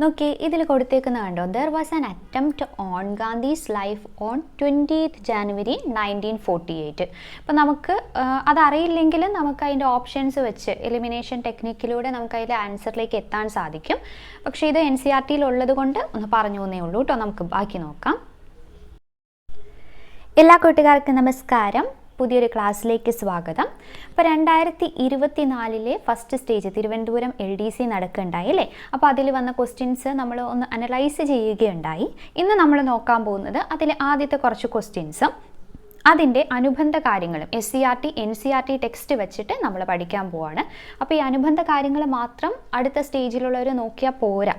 നോക്കി ഇതിൽ കൊടുത്തേക്കുന്ന കണ്ടോ, there was an attempt on Gandhi's life on 20th January 1948. അപ്പം നമുക്ക് അതറിയില്ലെങ്കിൽ നമുക്ക് അതിൻ്റെ ഓപ്ഷൻസ് വെച്ച് എലിമിനേഷൻ ടെക്നിക്കിലൂടെ നമുക്ക് അതിൻ്റെ ആൻസറിലേക്ക് എത്താൻ സാധിക്കും. പക്ഷേ ഇത് NCERT ഉള്ളത് കൊണ്ട് ഒന്ന് പറഞ്ഞു എന്നേ ഉള്ളൂ കേട്ടോ. നമുക്ക് ബാക്കി നോക്കാം. എല്ലാ കൂട്ടുകാർക്കും നമസ്കാരം, പുതിയൊരു ക്ലാസ്സിലേക്ക് സ്വാഗതം. അപ്പോൾ 2024 ഫസ്റ്റ് സ്റ്റേജ് തിരുവനന്തപുരം LDC നടക്കുകയുണ്ടായി അല്ലേ. അപ്പോൾ അതിൽ വന്ന ക്വസ്റ്റ്യൻസ് നമ്മൾ ഒന്ന് അനലൈസ് ചെയ്യുകയുണ്ടായി. ഇന്ന് നമ്മൾ നോക്കാൻ പോകുന്നത് അതിലെ ആദ്യത്തെ കുറച്ച് ക്വസ്റ്റ്യൻസും അതിൻ്റെ അനുബന്ധ കാര്യങ്ങളും SCERT NCERT ടെക്സ്റ്റ് വെച്ചിട്ട് നമ്മൾ പഠിക്കാൻ പോവാണ്. അപ്പോൾ ഈ അനുബന്ധ കാര്യങ്ങൾ മാത്രം അടുത്ത സ്റ്റേജിലുള്ളവർ നോക്കിയാൽ പോരാ.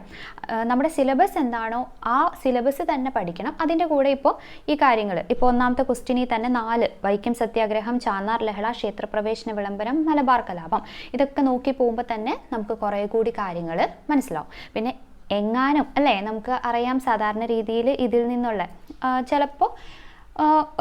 നമ്മുടെ സിലബസ് എന്താണോ ആ സിലബസ് തന്നെ പഠിക്കണം. അതിൻ്റെ കൂടെ ഇപ്പോൾ ഈ കാര്യങ്ങൾ, ഇപ്പോൾ ഒന്നാമത്തെ ക്വസ്റ്റ്യനിൽ തന്നെ 4 വൈക്കം സത്യാഗ്രഹം, ചാന്നാർ ലഹള, ക്ഷേത്രപ്രവേശന വിളംബരം, മലബാർ കലാപം, ഇതൊക്കെ നോക്കി പോകുമ്പോൾ തന്നെ നമുക്ക് കുറേ കൂടി കാര്യങ്ങൾ മനസ്സിലാവും. പിന്നെ എങ്ങാനും അല്ലേ, നമുക്ക് അറിയാം സാധാരണ രീതിയിൽ ഇതിൽ നിന്നുള്ള ചിലപ്പോൾ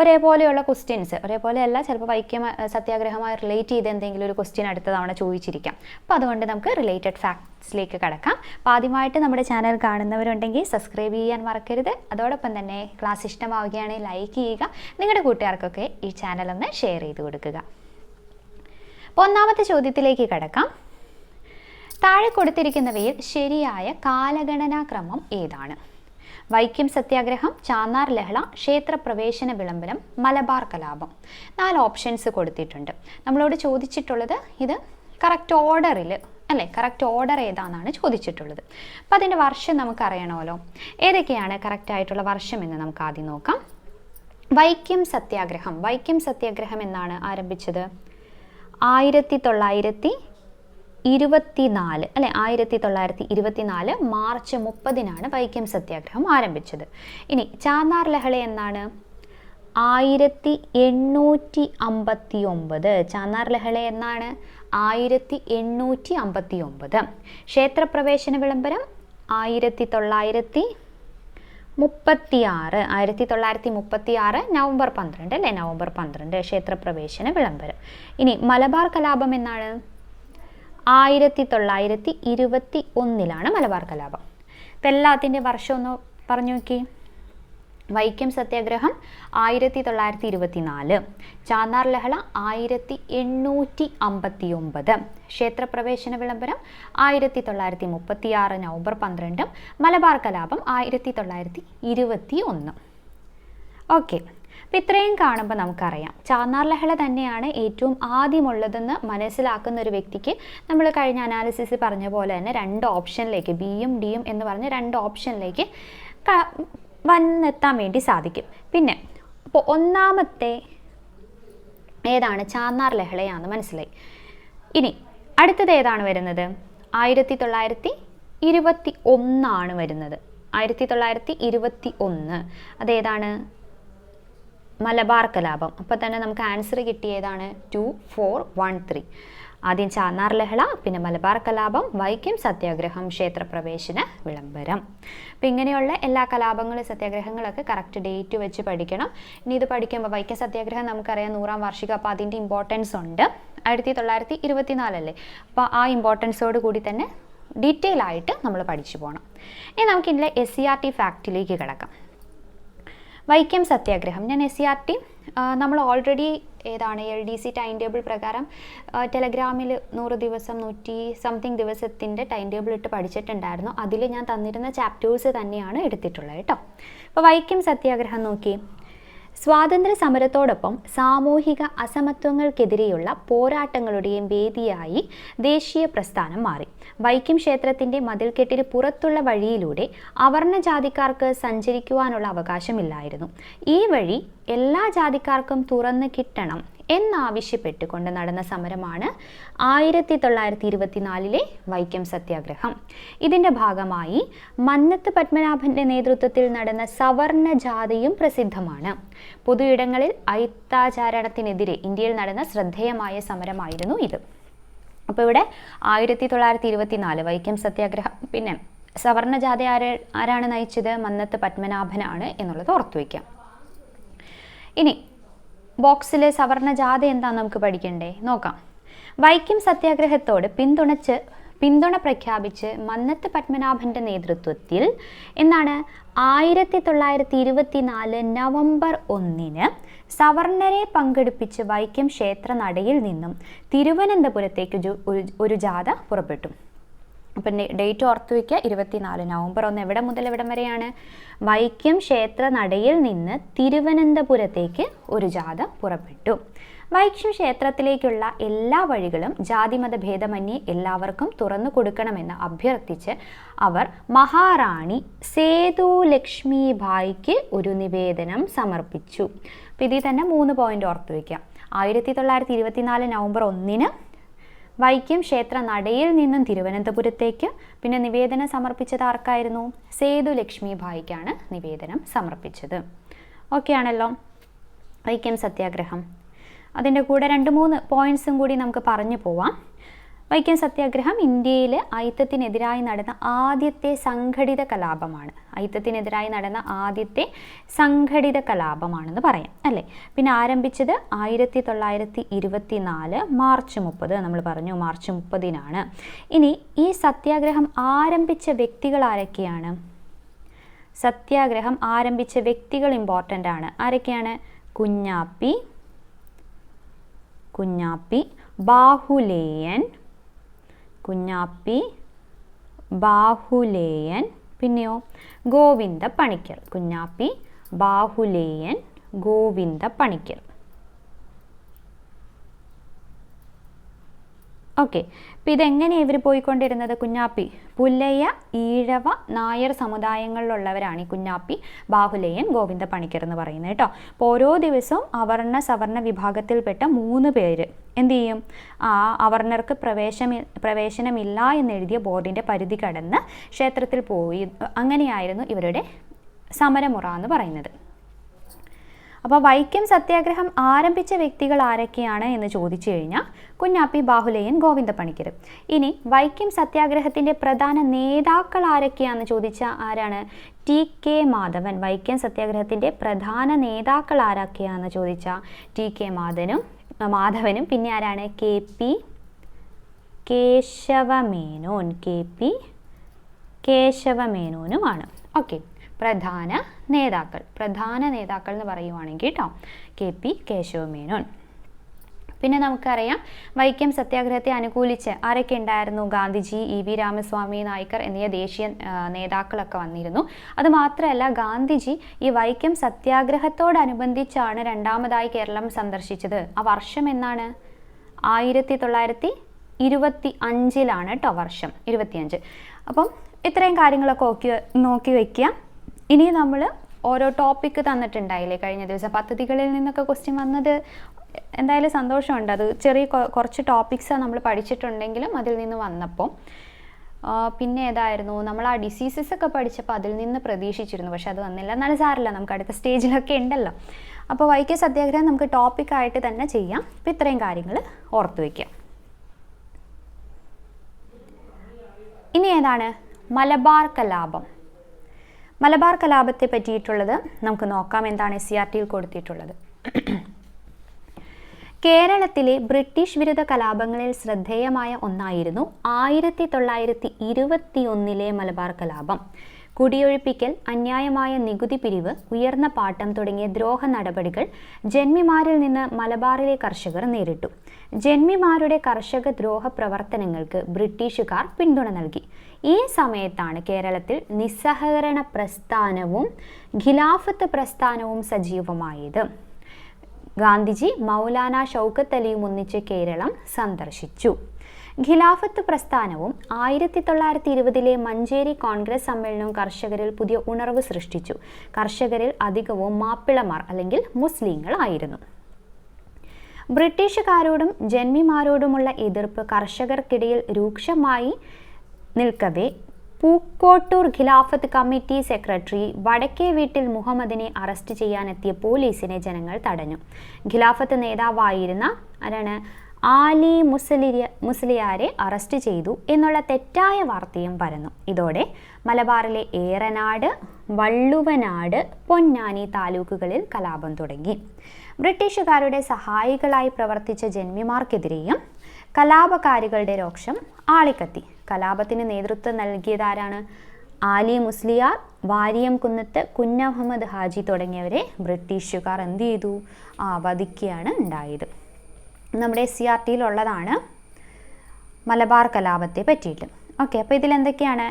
ഒരേപോലെയുള്ള ക്വസ്റ്റ്യൻസ്, ഒരേപോലെയല്ല, ചിലപ്പോൾ വൈക്കം സത്യാഗ്രഹമായി റിലേറ്റ് ചെയ്ത് എന്തെങ്കിലും ഒരു ക്വസ്റ്റ്യൻ അടുത്ത തവണ ചോദിച്ചിരിക്കാം. അപ്പോൾ അതുകൊണ്ട് നമുക്ക് റിലേറ്റഡ് ഫാക്ട്സിലേക്ക് കടക്കാം. അപ്പോൾ ആദ്യമായിട്ട് നമ്മുടെ ചാനൽ കാണുന്നവരുണ്ടെങ്കിൽ സബ്സ്ക്രൈബ് ചെയ്യാൻ മറക്കരുത്. അതോടൊപ്പം തന്നെ ക്ലാസ് ഇഷ്ടമാവുകയാണെങ്കിൽ ലൈക്ക് ചെയ്യുക. നിങ്ങളുടെ കൂട്ടുകാർക്കൊക്കെ ഈ ചാനൽ ഒന്ന് ഷെയർ ചെയ്ത് കൊടുക്കുക. അപ്പോൾ ഒന്നാമത്തെ ചോദ്യത്തിലേക്ക് കടക്കാം. താഴെ കൊടുത്തിരിക്കുന്നവയിൽ ശരിയായ കാലഗണനാക്രമം ഏതാണ്? വൈക്കം സത്യാഗ്രഹം, ചാന്നാർ ലഹള, ക്ഷേത്രപ്രവേശന വിളംബരം, മലബാർ കലാപം. 4 ഓപ്ഷൻസ് കൊടുത്തിട്ടുണ്ട്. നമ്മളോട് ചോദിച്ചിട്ടുള്ളത് ഇത് കറക്റ്റ് ഓർഡറിൽ അല്ലേ, കറക്റ്റ് ഓർഡർ ഏതാണെന്നാണ് ചോദിച്ചിട്ടുള്ളത്. അപ്പോൾ അതിൻ്റെ വർഷം നമുക്കറിയണമല്ലോ. ഏതൊക്കെയാണ് കറക്റ്റായിട്ടുള്ള വർഷം എന്ന് നമുക്ക് ആദ്യം നോക്കാം. വൈക്കം സത്യാഗ്രഹം എന്നാണ് ആരംഭിച്ചത്? 1924 അല്ലെ, 1924 മാർച്ച് 30 വൈക്കം സത്യാഗ്രഹം ആരംഭിച്ചത്. ഇനി ചാന്നാർ ലഹള എന്നാണ്? 1859. ചാന്നാർ ലഹള എന്നാണ്? 1859. ക്ഷേത്രപ്രവേശന വിളംബരം 1936 നവംബർ 12 അല്ലേ, നവംബർ 12 ക്ഷേത്രപ്രവേശന വിളംബരം. ഇനി മലബാർ കലാപം എന്നാണ്? 1921 മലബാർ കലാപം. ഇപ്പം എല്ലാത്തിൻ്റെ വർഷം ഒന്ന് പറഞ്ഞു നോക്കി. വൈക്കം സത്യാഗ്രഹം 1924, ചാന്നാർ ലഹള 1859, ക്ഷേത്രപ്രവേശന വിളംബരം 1936 നവംബർ 12, മലബാർ കലാപം 1921. ഓക്കെ, അപ്പം ഇത്രയും കാണുമ്പോൾ നമുക്കറിയാം ചാന്നാർ ലഹള തന്നെയാണ് ഏറ്റവും ആദ്യമുള്ളതെന്ന് മനസ്സിലാക്കുന്ന ഒരു വ്യക്തിക്ക് നമ്മൾ കഴിഞ്ഞ അനാലിസിസ് പറഞ്ഞ പോലെ തന്നെ 2 ഓപ്ഷനിലേക്ക്, ബിയും ഡിയും എന്ന് പറഞ്ഞ് 2 ഓപ്ഷനിലേക്ക് വന്നെത്താൻ വേണ്ടി സാധിക്കും. പിന്നെ അപ്പോൾ ഒന്നാമത്തെ ഏതാണ്? ചാന്നാർ ലഹളയാണെന്ന് മനസ്സിലായി. ഇനി അടുത്തത് ഏതാണ് വരുന്നത്? 1921 വരുന്നത്. 1921 അതേതാണ്? മലബാർ കലാപം. അപ്പോൾ തന്നെ നമുക്ക് ആൻസർ കിട്ടിയതാണ് 2, 4, 1, 3. ആദ്യം ചാന്നാർ ലഹള, പിന്നെ മലബാർ കലാപം, വൈക്കം സത്യാഗ്രഹം, ക്ഷേത്രപ്രവേശന വിളംബരം. അപ്പം ഇങ്ങനെയുള്ള എല്ലാ കലാപങ്ങളും സത്യാഗ്രഹങ്ങളൊക്കെ കറക്റ്റ് ഡേറ്റ് വെച്ച് പഠിക്കണം. ഇനി ഇത് പഠിക്കുമ്പോൾ വൈക്കം സത്യാഗ്രഹം നമുക്കറിയാം 100ാം വാർഷികം, അപ്പോൾ അതിൻ്റെ ഇമ്പോർട്ടൻസ് ഉണ്ട്. 1924 അല്ലേ, അപ്പോൾ ആ ഇമ്പോർട്ടൻസോട് കൂടി തന്നെ ഡീറ്റെയിൽ ആയിട്ട് നമ്മൾ പഠിച്ചു പോകണം. ഇനി നമുക്കിതിലെ SCERT ഫാക്റ്റിലേക്ക് കിടക്കാം. വൈക്കം സത്യാഗ്രഹം, ഞാൻ SCERT നമ്മൾ ഓൾറെഡി ഏതാണ് LDC ടൈം ടേബിൾ പ്രകാരം ടെലഗ്രാമിൽ 100 ദിവസം 100 സംതിങ് ദിവസത്തിൻ്റെ ടൈം ടേബിൾ ഇട്ട് പഠിച്ചിട്ടുണ്ടായിരുന്നു. അതിൽ ഞാൻ തന്നിരുന്ന ചാപ്റ്റേഴ്സ് തന്നെയാണ് എടുത്തിട്ടുള്ളത് കേട്ടോ. അപ്പോൾ വൈക്കം സത്യാഗ്രഹം നോക്കി. സ്വാതന്ത്ര്യ സമരത്തോടൊപ്പം സാമൂഹിക അസമത്വങ്ങൾക്കെതിരെയുള്ള പോരാട്ടങ്ങളുടെയും വേദിയായി ദേശീയ പ്രസ്ഥാനം മാറി. വൈക്കം ക്ഷേത്രത്തിൻ്റെ മതിൽക്കെട്ടിന് പുറത്തുള്ള വഴിയിലൂടെ അവർണ ജാതിക്കാർക്ക് സഞ്ചരിക്കുവാനുള്ള അവകാശമില്ലായിരുന്നു. ഈ വഴി എല്ലാ ജാതിക്കാർക്കും തുറന്നു കിട്ടണം എന്നാവശ്യപ്പെട്ടുകൊണ്ട് നടന്ന സമരമാണ് 1924 വൈക്കം സത്യാഗ്രഹം. ഇതിൻ്റെ ഭാഗമായി മന്നത്ത് പത്മനാഭൻ്റെ നേതൃത്വത്തിൽ നടന്ന സവർണ ജാഥയും പ്രസിദ്ധമാണ്. പൊതു ഇടങ്ങളിൽ അയിത്താചാരണത്തിനെതിരെ ഇന്ത്യയിൽ നടന്ന ശ്രദ്ധേയമായ സമരമായിരുന്നു ഇത്. അപ്പോൾ ഇവിടെ 1924 വൈക്കം സത്യാഗ്രഹം. പിന്നെ സവർണ ജാഥ ആരാണ് നയിച്ചത്? മന്നത്ത് പത്മനാഭനാണ് എന്നുള്ളത് ഓർത്തു വയ്ക്കാം. ഇനി ബോക്സിൽ സവർണ ജാഥ എന്താണെന്ന് നമുക്ക് പഠിക്കണ്ടേ, നോക്കാം. വൈക്കം സത്യാഗ്രഹത്തോട് പിന്തുണ പ്രഖ്യാപിച്ച് മന്നത്ത് പത്മനാഭൻ്റെ നേതൃത്വത്തിൽ എന്നാണ് 1924 നവംബർ 1 സവർണരെ പങ്കെടുപ്പിച്ച് വൈക്കം ക്ഷേത്ര നടയിൽ നിന്നും തിരുവനന്തപുരത്തേക്ക് ഒരു ജാഥ പുറപ്പെട്ടു. അപ്പം ഡേറ്റ് ഓർത്തു വയ്ക്കുക, 24 നവംബർ 1 എവിടെ മുതൽ എവിടം വരെയാണ്? വൈക്കം ക്ഷേത്ര നടയിൽ നിന്ന് തിരുവനന്തപുരത്തേക്ക് ഒരു ജാഥ പുറപ്പെട്ടു. വൈക്കം ക്ഷേത്രത്തിലേക്കുള്ള എല്ലാ വഴികളും ജാതിമത ഭേദമന്യേ എല്ലാവർക്കും തുറന്നു കൊടുക്കണമെന്ന് അഭ്യർത്ഥിച്ച് അവർ മഹാറാണി സേതു ലക്ഷ്മിഭായിക്ക് ഒരു നിവേദനം സമർപ്പിച്ചു. അപ്പം ഇതിൽ തന്നെ 3 പോയിന്റ് ഓർത്തു വയ്ക്കാം. 1924 നവംബർ 1 വൈക്കം ക്ഷേത്ര നടയിൽ നിന്നും തിരുവനന്തപുരത്തേക്ക്. പിന്നെ നിവേദനം സമർപ്പിച്ചത് ആർക്കായിരുന്നു? സേതു ലക്ഷ്മിഭായിക്കാണ് നിവേദനം സമർപ്പിച്ചത്. ഓക്കെ ആണല്ലോ. വൈക്കം സത്യാഗ്രഹം, അതിൻ്റെ കൂടെ 2-3 പോയിന്റ്സും കൂടി നമുക്ക് പറഞ്ഞു പോവാം. വൈക്കം സത്യാഗ്രഹം ഇന്ത്യയിൽ അയിത്തത്തിനെതിരായി നടന്ന ആദ്യത്തെ സംഘടിത കലാപമാണ്. അയിത്തത്തിനെതിരായി നടന്ന ആദ്യത്തെ സംഘടിത കലാപമാണെന്ന് പറയാം അല്ലേ. പിന്നെ ആരംഭിച്ചത് 1924 മാർച്ച് 30, നമ്മൾ പറഞ്ഞു മാർച്ച് 30. ഇനി ഈ സത്യാഗ്രഹം ആരംഭിച്ച വ്യക്തികൾ ആരൊക്കെയാണ്? സത്യാഗ്രഹം ആരംഭിച്ച വ്യക്തികൾ ഇമ്പോർട്ടൻ്റ് ആണ്. ആരൊക്കെയാണ്? കുഞ്ഞാപ്പി, ബാഹുലേയൻ, പിന്നെയോ ഗോവിന്ദ പണിക്കർ. കുഞ്ഞാപ്പി, ബാഹുലേയൻ, ഗോവിന്ദ പണിക്കർ. ഓക്കെ. അപ്പോൾ ഇതെങ്ങനെയാണ് ഇവർ പോയിക്കൊണ്ടിരുന്നത്? കുഞ്ഞാപ്പി, പുലയ, ഈഴവ, നായർ സമുദായങ്ങളിലുള്ളവരാണ് ഈ കുഞ്ഞാപ്പി, ബാഹുലേയൻ, ഗോവിന്ദ പണിക്കർ എന്ന് പറയുന്നത് കേട്ടോ. അപ്പോൾ ഓരോ ദിവസവും അവർണ സവർണ വിഭാഗത്തിൽപ്പെട്ട 3 പേര് എന്ത് ചെയ്യും? അവർണർക്ക് പ്രവേശനമില്ല എന്നെഴുതിയ ബോർഡിൻ്റെ പരിധി കടന്ന് ക്ഷേത്രത്തിൽ പോയി. അങ്ങനെയായിരുന്നു ഇവരുടെ സമരമുറ എന്ന് പറയുന്നത്. അപ്പോൾ വൈക്കം സത്യാഗ്രഹം ആരംഭിച്ച വ്യക്തികൾ ആരൊക്കെയാണ് എന്ന് ചോദിച്ചു കഴിഞ്ഞാൽ കുഞ്ഞാപ്പി, ബാഹുലേയൻ, ഗോവിന്ദ പണിക്കർ. ഇനി വൈക്കം സത്യാഗ്രഹത്തിൻ്റെ പ്രധാന നേതാക്കൾ ആരൊക്കെയാണെന്ന് ചോദിച്ചാൽ ആരാണ്? TK മാധവൻ. വൈക്കം സത്യാഗ്രഹത്തിൻ്റെ പ്രധാന നേതാക്കൾ ആരൊക്കെയാണെന്ന് ചോദിച്ചാൽ TK മാധവനും പിന്നെ ആരാണ്? KP കേശവമേനോനുമാണ്. ഓക്കെ. പ്രധാന നേതാക്കൾ എന്ന് പറയുവാണെങ്കിൽ കേട്ടോ KP കേശവമേനോൻ. പിന്നെ നമുക്കറിയാം വൈക്കം സത്യാഗ്രഹത്തെ അനുകൂലിച്ച് ആരൊക്കെ ഉണ്ടായിരുന്നു? ഗാന്ധിജി, EV രാമസ്വാമി നായ്ക്കർ എന്നീ ദേശീയ നേതാക്കളൊക്കെ വന്നിരുന്നു. അതുമാത്രമല്ല ഗാന്ധിജി ഈ വൈക്കം സത്യാഗ്രഹത്തോടനുബന്ധിച്ചാണ് 2ാമതായി കേരളം സന്ദർശിച്ചത്. ആ വർഷം എന്നാണ്? 1925 കേട്ടോ, വർഷം 25. അപ്പം ഇത്രയും കാര്യങ്ങളൊക്കെ നോക്കി വയ്ക്കുക. ഇനി നമ്മൾ ഓരോ ടോപ്പിക്ക് തന്നിട്ടുണ്ടായില്ലേ കഴിഞ്ഞ ദിവസം, പദ്ധതികളിൽ നിന്നൊക്കെ ക്വസ്റ്റ്യൻ വന്നത് എന്തായാലും സന്തോഷമുണ്ട്. അത് കുറച്ച് ടോപ്പിക്സ് നമ്മൾ പഠിച്ചിട്ടുണ്ടെങ്കിലും അതിൽ നിന്ന് വന്നപ്പോൾ. പിന്നെ ഏതായിരുന്നു? നമ്മൾ ആ ഡിസീസസ് ഒക്കെ പഠിച്ചപ്പോൾ അതിൽ നിന്ന് പ്രതീക്ഷിച്ചിരുന്നു, പക്ഷെ അത് വന്നില്ല. എന്നാലും സാരമില്ല, നമുക്ക് അടുത്ത സ്റ്റേജിലൊക്കെ ഉണ്ടല്ലോ. അപ്പോൾ വൈക്കം സത്യാഗ്രഹം നമുക്ക് ടോപ്പിക്കായിട്ട് തന്നെ ചെയ്യാം. അപ്പോൾ ഇത്രയും കാര്യങ്ങൾ ഓർത്തു വയ്ക്കാം. ഇനി ഏതാണ്? മലബാർ കലാപം. മലബാർ കലാപത്തെ പറ്റിയിട്ടുള്ളത് നമുക്ക് നോക്കാം. എന്താണ് SCERTയിൽ കൊടുത്തിട്ടുള്ളത്? കേരളത്തിലെ ബ്രിട്ടീഷ് വിരുദ്ധ കലാപങ്ങളിൽ ശ്രദ്ധേയമായ ഒന്നായിരുന്നു 1921 മലബാർ കലാപം. കുടിയൊഴിപ്പിക്കൽ, അന്യായമായ നികുതി പിരിവ്, ഉയർന്ന പാട്ടം തുടങ്ങിയ ദ്രോഹ നടപടികൾ ജന്മിമാരിൽ നിന്ന് മലബാറിലെ കർഷകർ നേരിട്ടു. ജന്മിമാരുടെ കർഷക ദ്രോഹ പ്രവർത്തനങ്ങൾക്ക് ബ്രിട്ടീഷുകാർ പിന്തുണ നൽകി. ഈ സമയത്താണ് കേരളത്തിൽ നിസ്സഹകരണ പ്രസ്ഥാനവും ഖിലാഫത്ത് പ്രസ്ഥാനവും സജീവമായത്. ഗാന്ധിജി, മൗലാന ഷൗക്കത്ത് അലിയും ഒന്നിച്ച് കേരളം സന്ദർശിച്ചു. ഖിലാഫത്ത് പ്രസ്ഥാനവും 1920 മഞ്ചേരി കോൺഗ്രസ് സമ്മേളനവും കർഷകരിൽ പുതിയ ഉണർവ് സൃഷ്ടിച്ചു. കർഷകരിൽ അധികവും മാപ്പിളമാർ അല്ലെങ്കിൽ മുസ്ലിങ്ങളായിരുന്നു. ബ്രിട്ടീഷുകാരോടും ജന്മിമാരോടുമുള്ള എതിർപ്പ് കർഷകർക്കിടയിൽ രൂക്ഷമായി നിൽക്കവേ പൂക്കോട്ടൂർ ഖിലാഫത്ത് കമ്മിറ്റി സെക്രട്ടറി വടക്കേ വീട്ടിൽ മുഹമ്മദിനെ അറസ്റ്റ് ചെയ്യാനെത്തിയ പോലീസിനെ ജനങ്ങൾ തടഞ്ഞു. ഖിലാഫത്ത് നേതാവായിരുന്ന ആരാണ്? ആലി മുസ്ലിയാരെ അറസ്റ്റ് ചെയ്തു എന്നുള്ള തെറ്റായ വാർത്തയും പരന്നു. ഇതോടെ മലബാറിലെ ഏറനാട്, വള്ളുവനാട്, പൊന്നാനി താലൂക്കുകളിൽ കലാപം തുടങ്ങി. ബ്രിട്ടീഷുകാരുടെ സഹായികളായി പ്രവർത്തിച്ച ജന്മിമാർക്കെതിരെയും കലാപകാരികളുടെ രോക്ഷം ആളിക്കത്തി. കലാപത്തിന് നേതൃത്വം നൽകിയത് ആരാണ്? ആലി മുസ്ലിയാർ, വാരിയം കുന്നത്ത് കുഞ്ഞഹമ്മദ് ഹാജി തുടങ്ങിയവരെ ബ്രിട്ടീഷുകാർ എന്ത് ചെയ്തു? വധിക്കുകയാണ് ഉണ്ടായത്. നമ്മുടെ SCRT-യിലുള്ളതാണ് മലബാർ കലാപത്തെ പറ്റിയിട്ട്. ഓക്കെ, അപ്പോൾ ഇതിലെന്തൊക്കെയാണ്?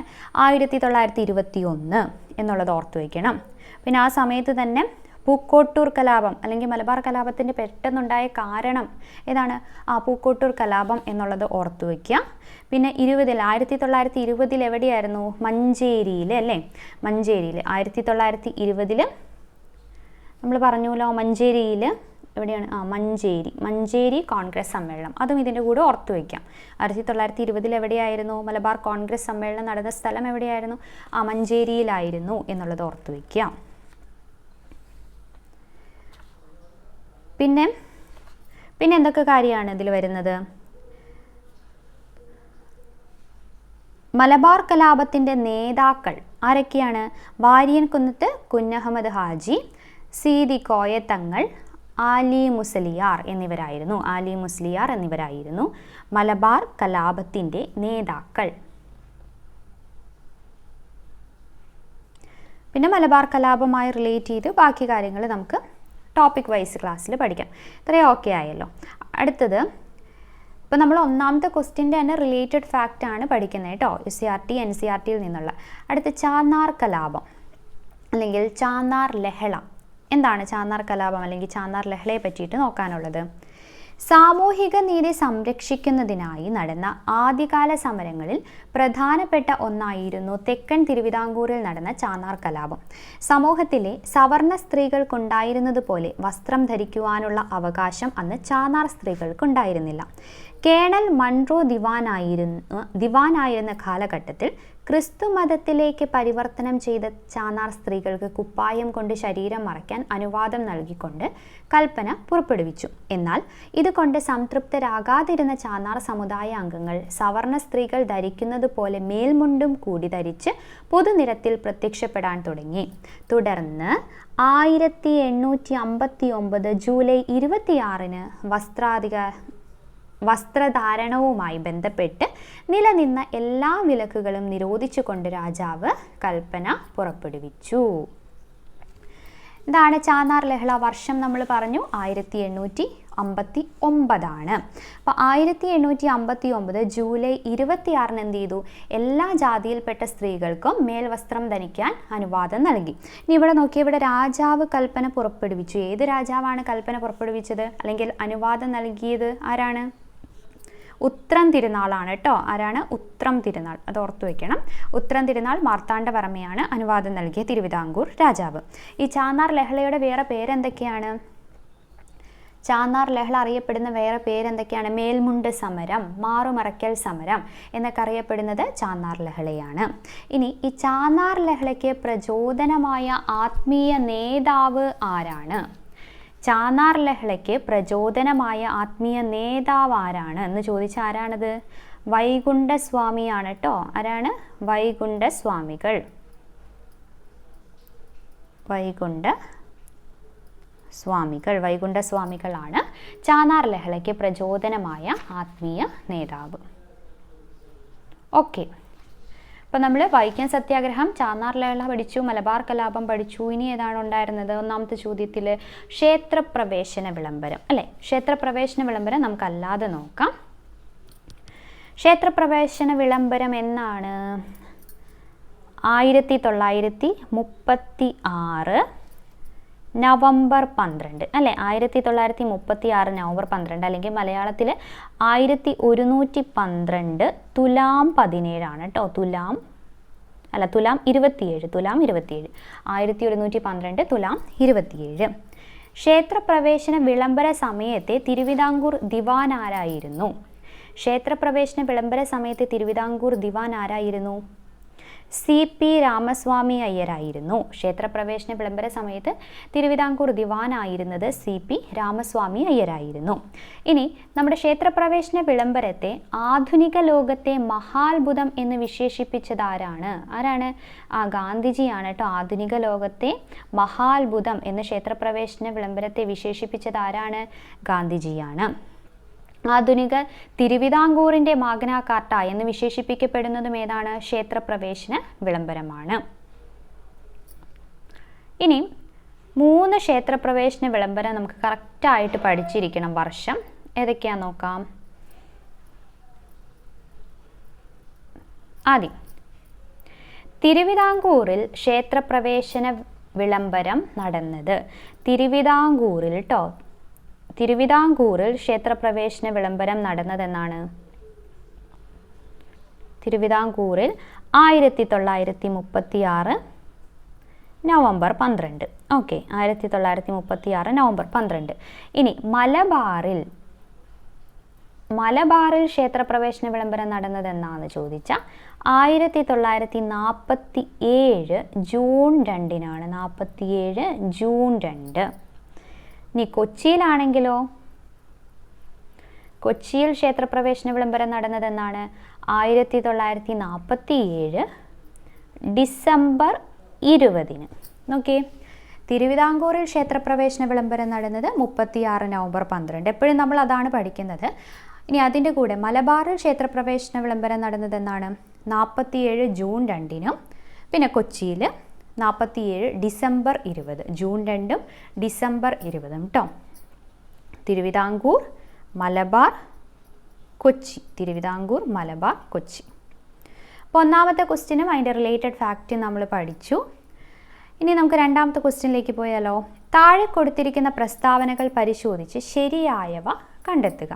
1921 എന്നുള്ളത് ഓർത്തു വയ്ക്കണം. പിന്നെ ആ സമയത്ത് തന്നെ പൂക്കോട്ടൂർ കലാപം അല്ലെങ്കിൽ മലബാർ കലാപത്തിൻ്റെ പെട്ടെന്നുണ്ടായ കാരണം ഏതാണ്? പൂക്കോട്ടൂർ കലാപം എന്നുള്ളത് ഓർത്തു വയ്ക്കുക. പിന്നെ 1920 എവിടെയായിരുന്നു? മഞ്ചേരിയിൽ അല്ലേ? മഞ്ചേരിയിൽ 1920 നമ്മൾ പറഞ്ഞല്ലോ, മഞ്ചേരിയിൽ എവിടെയാണ്? മഞ്ചേരി കോൺഗ്രസ് സമ്മേളനം, അതും ഇതിൻ്റെ കൂടെ ഓർത്തു വയ്ക്കാം. 1920 എവിടെയായിരുന്നു മലബാർ കോൺഗ്രസ് സമ്മേളനം നടന്ന സ്ഥലം? എവിടെയായിരുന്നു? മഞ്ചേരിയിലായിരുന്നു എന്നുള്ളത് ഓർത്തു വയ്ക്കാം. പിന്നെ എന്തൊക്കെ കാര്യമാണ് ഇതിൽ വരുന്നത്? മലബാർ കലാപത്തിൻ്റെ നേതാക്കൾ ആരൊക്കെയാണ്? വാരിയൻ കുന്നത്ത് കുഞ്ഞഹമ്മദ് ഹാജി, സീതി കോയത്തങ്ങൾ, ആലി മുസ്ലിയാർ എന്നിവരായിരുന്നു മലബാർ കലാപത്തിൻ്റെ നേതാക്കൾ. പിന്നെ മലബാർ കലാപവുമായി റിലേറ്റ് ചെയ്ത് ബാക്കി കാര്യങ്ങൾ നമുക്ക് ടോപ്പിക് വൈസ് ക്ലാസ്സിൽ പഠിക്കാം. ഇത്രയും ഓക്കെ ആയല്ലോ. അടുത്തത് ഇപ്പോൾ നമ്മൾ ഒന്നാമത്തെ ക്വസ്റ്റ്യൻ്റെ തന്നെ റിലേറ്റഡ് ഫാക്റ്റ് ആണ് പഠിക്കുന്നത് കേട്ടോ, SCRT NCERT-യിൽ നിന്നുള്ള. അടുത്ത ചാന്നാർ കലാപം അല്ലെങ്കിൽ ചാന്നാർ ലഹള. എന്താണ് ചാന്നാർ കലാപം അല്ലെങ്കിൽ ചാന്നാർ ലഹളയെ പറ്റിയിട്ട് നോക്കാനുള്ളത്? സാമൂഹിക നീതി സംരക്ഷിക്കുന്നതിനായി നടന്ന ആദ്യകാല സമരങ്ങളിൽ പ്രധാനപ്പെട്ട ഒന്നായിരുന്നു തെക്കൻ തിരുവിതാംകൂറിൽ നടന്ന ചാന്നാർ കലാപം. സമൂഹത്തിലെ സവർണ സ്ത്രീകൾക്കുണ്ടായിരുന്നതുപോലെ വസ്ത്രം ധരിക്കുവാനുള്ള അവകാശം അന്ന് ചാന്നാർ സ്ത്രീകൾക്കുണ്ടായിരുന്നില്ല. കേണൽ മൺറോ ദിവാനായിരുന്ന കാലഘട്ടത്തിൽ ക്രിസ്തു മതത്തിലേക്ക് പരിവർത്തനം ചെയ്ത ചാന്നാർ സ്ത്രീകൾക്ക് കുപ്പായം കൊണ്ട് ശരീരം മറയ്ക്കാൻ അനുവാദം നൽകിക്കൊണ്ട് കൽപ്പന പുറപ്പെടുവിച്ചു. എന്നാൽ ഇതുകൊണ്ട് സംതൃപ്തരാകാതിരുന്ന ചാന്നാർ സമുദായ അംഗങ്ങൾ സവർണ സ്ത്രീകൾ ധരിക്കുന്നത് പോലെ മേൽമുണ്ടും കൂടി ധരിച്ച് പൊതുനിരത്തിൽ പ്രത്യക്ഷപ്പെടാൻ തുടങ്ങി. തുടർന്ന് 1859 ജൂലൈ 26 വസ്ത്രധാരണവുമായി ബന്ധപ്പെട്ട് നിലനിന്ന എല്ലാ വിലക്കുകളും നിരോധിച്ചുകൊണ്ട് രാജാവ് കൽപ്പന പുറപ്പെടുവിച്ചു. ഇതാണ് ചാന്നാർ ലഹള. വർഷം നമ്മൾ പറഞ്ഞു 1859. അപ്പോൾ 1859 ജൂലൈ 26 എന്ത് ചെയ്തു? എല്ലാ ജാതിയിൽപ്പെട്ട സ്ത്രീകൾക്കും മേൽവസ്ത്രം ധരിക്കാൻ അനുവാദം നൽകി. ഇനി ഇവിടെ നോക്കി, ഇവിടെ രാജാവ് കൽപ്പന പുറപ്പെടുവിച്ചു. ഏത് രാജാവാണ് കൽപ്പന പുറപ്പെടുവിച്ചത് അല്ലെങ്കിൽ അനുവാദം നൽകിയത്? ആരാണ്? ഉത്രം തിരുനാളാണ് കേട്ടോ. ആരാണ്? ഉത്രം തിരുനാൾ, അത് ഓർത്തു വെക്കണം. ഉത്രം തിരുനാൾ മാർത്താണ്ഡവർമ്മയാണ് അനുവാദം നൽകിയ തിരുവിതാംകൂർ രാജാവ്. ഈ ചാന്നാർ ലഹളയുടെ വേറെ പേരെന്തൊക്കെയാണ്? ചാന്നാർ ലഹള അറിയപ്പെടുന്ന വേറെ പേരെന്തൊക്കെയാണ്? മേൽമുണ്ട് സമരം, മാറുമറയ്ക്കൽ സമരം എന്നൊക്കെ അറിയപ്പെടുന്നത് ചാന്നാർ ലഹളയാണ്. ഇനി ഈ ചാന്നാർ ലഹളയ്ക്ക് പ്രചോദനമായ ആത്മീയ നേതാവ് ആരാണ്? ചാന്നാർ ലഹളയ്ക്ക് പ്രചോദനമായ ആത്മീയ നേതാവ് ആരാണ് എന്ന് ചോദിച്ചാൽ ആരാണത്? വൈകുണ്ഠസ്വാമിയാണ് കേട്ടോ. ആരാണ്? വൈകുണ്ഠസ്വാമികൾ. വൈകുണ്ഠസ്വാമികളാണ് ചാന്നാർ ലഹളയ്ക്ക് പ്രചോദനമായ ആത്മീയ നേതാവ്. ഓക്കെ, അപ്പോൾ നമ്മൾ വൈക്കം സത്യാഗ്രഹം, ചാന്നാർ ലഹള പഠിച്ചു, മലബാർ കലാപം പഠിച്ചു. ഇനി ഏതാണ് ഉണ്ടായിരുന്നത്? ഒന്നാമത്തെ ചോദ്യത്തിൽ ക്ഷേത്രപ്രവേശന വിളംബരം അല്ലേ? ക്ഷേത്രപ്രവേശന വിളംബരം നമുക്കല്ലാതെ നോക്കാം. ക്ഷേത്രപ്രവേശന വിളംബരം എന്നാണ്? 1936 നവംബർ 12 അല്ലേ? 1936 നവംബർ 12 അല്ലെങ്കിൽ മലയാളത്തിൽ 1112 തുലാം 17 ആണ് കേട്ടോ. തുലാം 27. 1112 തുലാം 27. ക്ഷേത്രപ്രവേശന വിളംബര സമയത്തെ തിരുവിതാംകൂർ ദിവാൻ ആരായിരുന്നു? ക്ഷേത്രപ്രവേശന വിളംബര സമയത്തെ തിരുവിതാംകൂർ ദിവാൻ ആരായിരുന്നു? CP രാമസ്വാമി അയ്യരായിരുന്നു. ക്ഷേത്രപ്രവേശന വിളംബര സമയത്ത് തിരുവിതാംകൂർ ദിവാനായിരുന്നത് CP രാമസ്വാമി അയ്യരായിരുന്നു. ഇനി നമ്മുടെ ക്ഷേത്രപ്രവേശന വിളംബരത്തെ ആധുനിക ലോകത്തെ മഹാത്ഭുതം എന്ന് വിശേഷിപ്പിച്ചത് ആരാണ്? ഗാന്ധിജിയാണ് കേട്ടോ. ആധുനിക ലോകത്തെ മഹാത്ഭുതം എന്ന് ക്ഷേത്രപ്രവേശന വിളംബരത്തെ വിശേഷിപ്പിച്ചത് ആരാണ്? ഗാന്ധിജിയാണ്. ആധുനിക തിരുവിതാംകൂറിൻ്റെ മാഗ്ന കാർട്ട എന്ന് വിശേഷിപ്പിക്കപ്പെടുന്നതും ഏതാണ്? ക്ഷേത്രപ്രവേശന വിളംബരമാണ്. ഇനി 3 ക്ഷേത്രപ്രവേശന വിളംബരം നമുക്ക് കറക്റ്റായിട്ട് പഠിച്ചിരിക്കണം. വർഷം ഏതൊക്കെയാണെന്ന് നോക്കാം. ആദ്യം തിരുവിതാംകൂറിൽ ക്ഷേത്രപ്രവേശന വിളംബരം നടന്നത്. തിരുവിതാംകൂറിൽ കേട്ടോ, തിരുവിതാംകൂറിൽ ക്ഷേത്രപ്രവേശന വിളംബരം നടന്നതെന്നാണ്? തിരുവിതാംകൂറിൽ 1936 നവംബർ 12. Okay, 1936 November 12. ഇനി മലബാറിൽ ക്ഷേത്രപ്രവേശന വിളംബരം നടന്നത് എന്നാന്ന് ചോദിച്ചാൽ 1947 ജൂൺ 2-നാണ്. 47 ജൂൺ 2. ഇനി കൊച്ചിയിലാണെങ്കിലോ, കൊച്ചിയിൽ ക്ഷേത്രപ്രവേശന വിളംബരം നടന്നതെന്നാണ്? 1947 ഡിസംബർ 20-ന്. നോക്കിയേ, തിരുവിതാംകൂറിൽ ക്ഷേത്രപ്രവേശന വിളംബരം നടന്നത് 36 നവംബർ 12. എപ്പോഴും നമ്മൾ അതാണ് പഠിക്കുന്നത്. ഇനി അതിൻ്റെ കൂടെ മലബാറിൽ ക്ഷേത്രപ്രവേശന വിളംബരം നടന്നതെന്നാണ്? 47 ജൂൺ 2-നും പിന്നെ കൊച്ചിയിൽ 47 ഡിസംബർ 20. ജൂൺ 2-ഉം ഡിസംബർ 20-ഉം കേട്ടോ. തിരുവിതാംകൂർ, മലബാർ, കൊച്ചി. തിരുവിതാംകൂർ, മലബാർ, കൊച്ചി. അപ്പോൾ ഒന്നാമത്തെ ക്വസ്റ്റ്യനും അതിൻ്റെ റിലേറ്റഡ് ഫാക്റ്റ് നമ്മൾ പഠിച്ചു. ഇനി നമുക്ക് രണ്ടാമത്തെ ക്വസ്റ്റ്യനിലേക്ക് പോയാലോ. താഴെ കൊടുത്തിരിക്കുന്ന പ്രസ്താവനകൾ പരിശോധിച്ച് ശരിയായവ കണ്ടെത്തുക.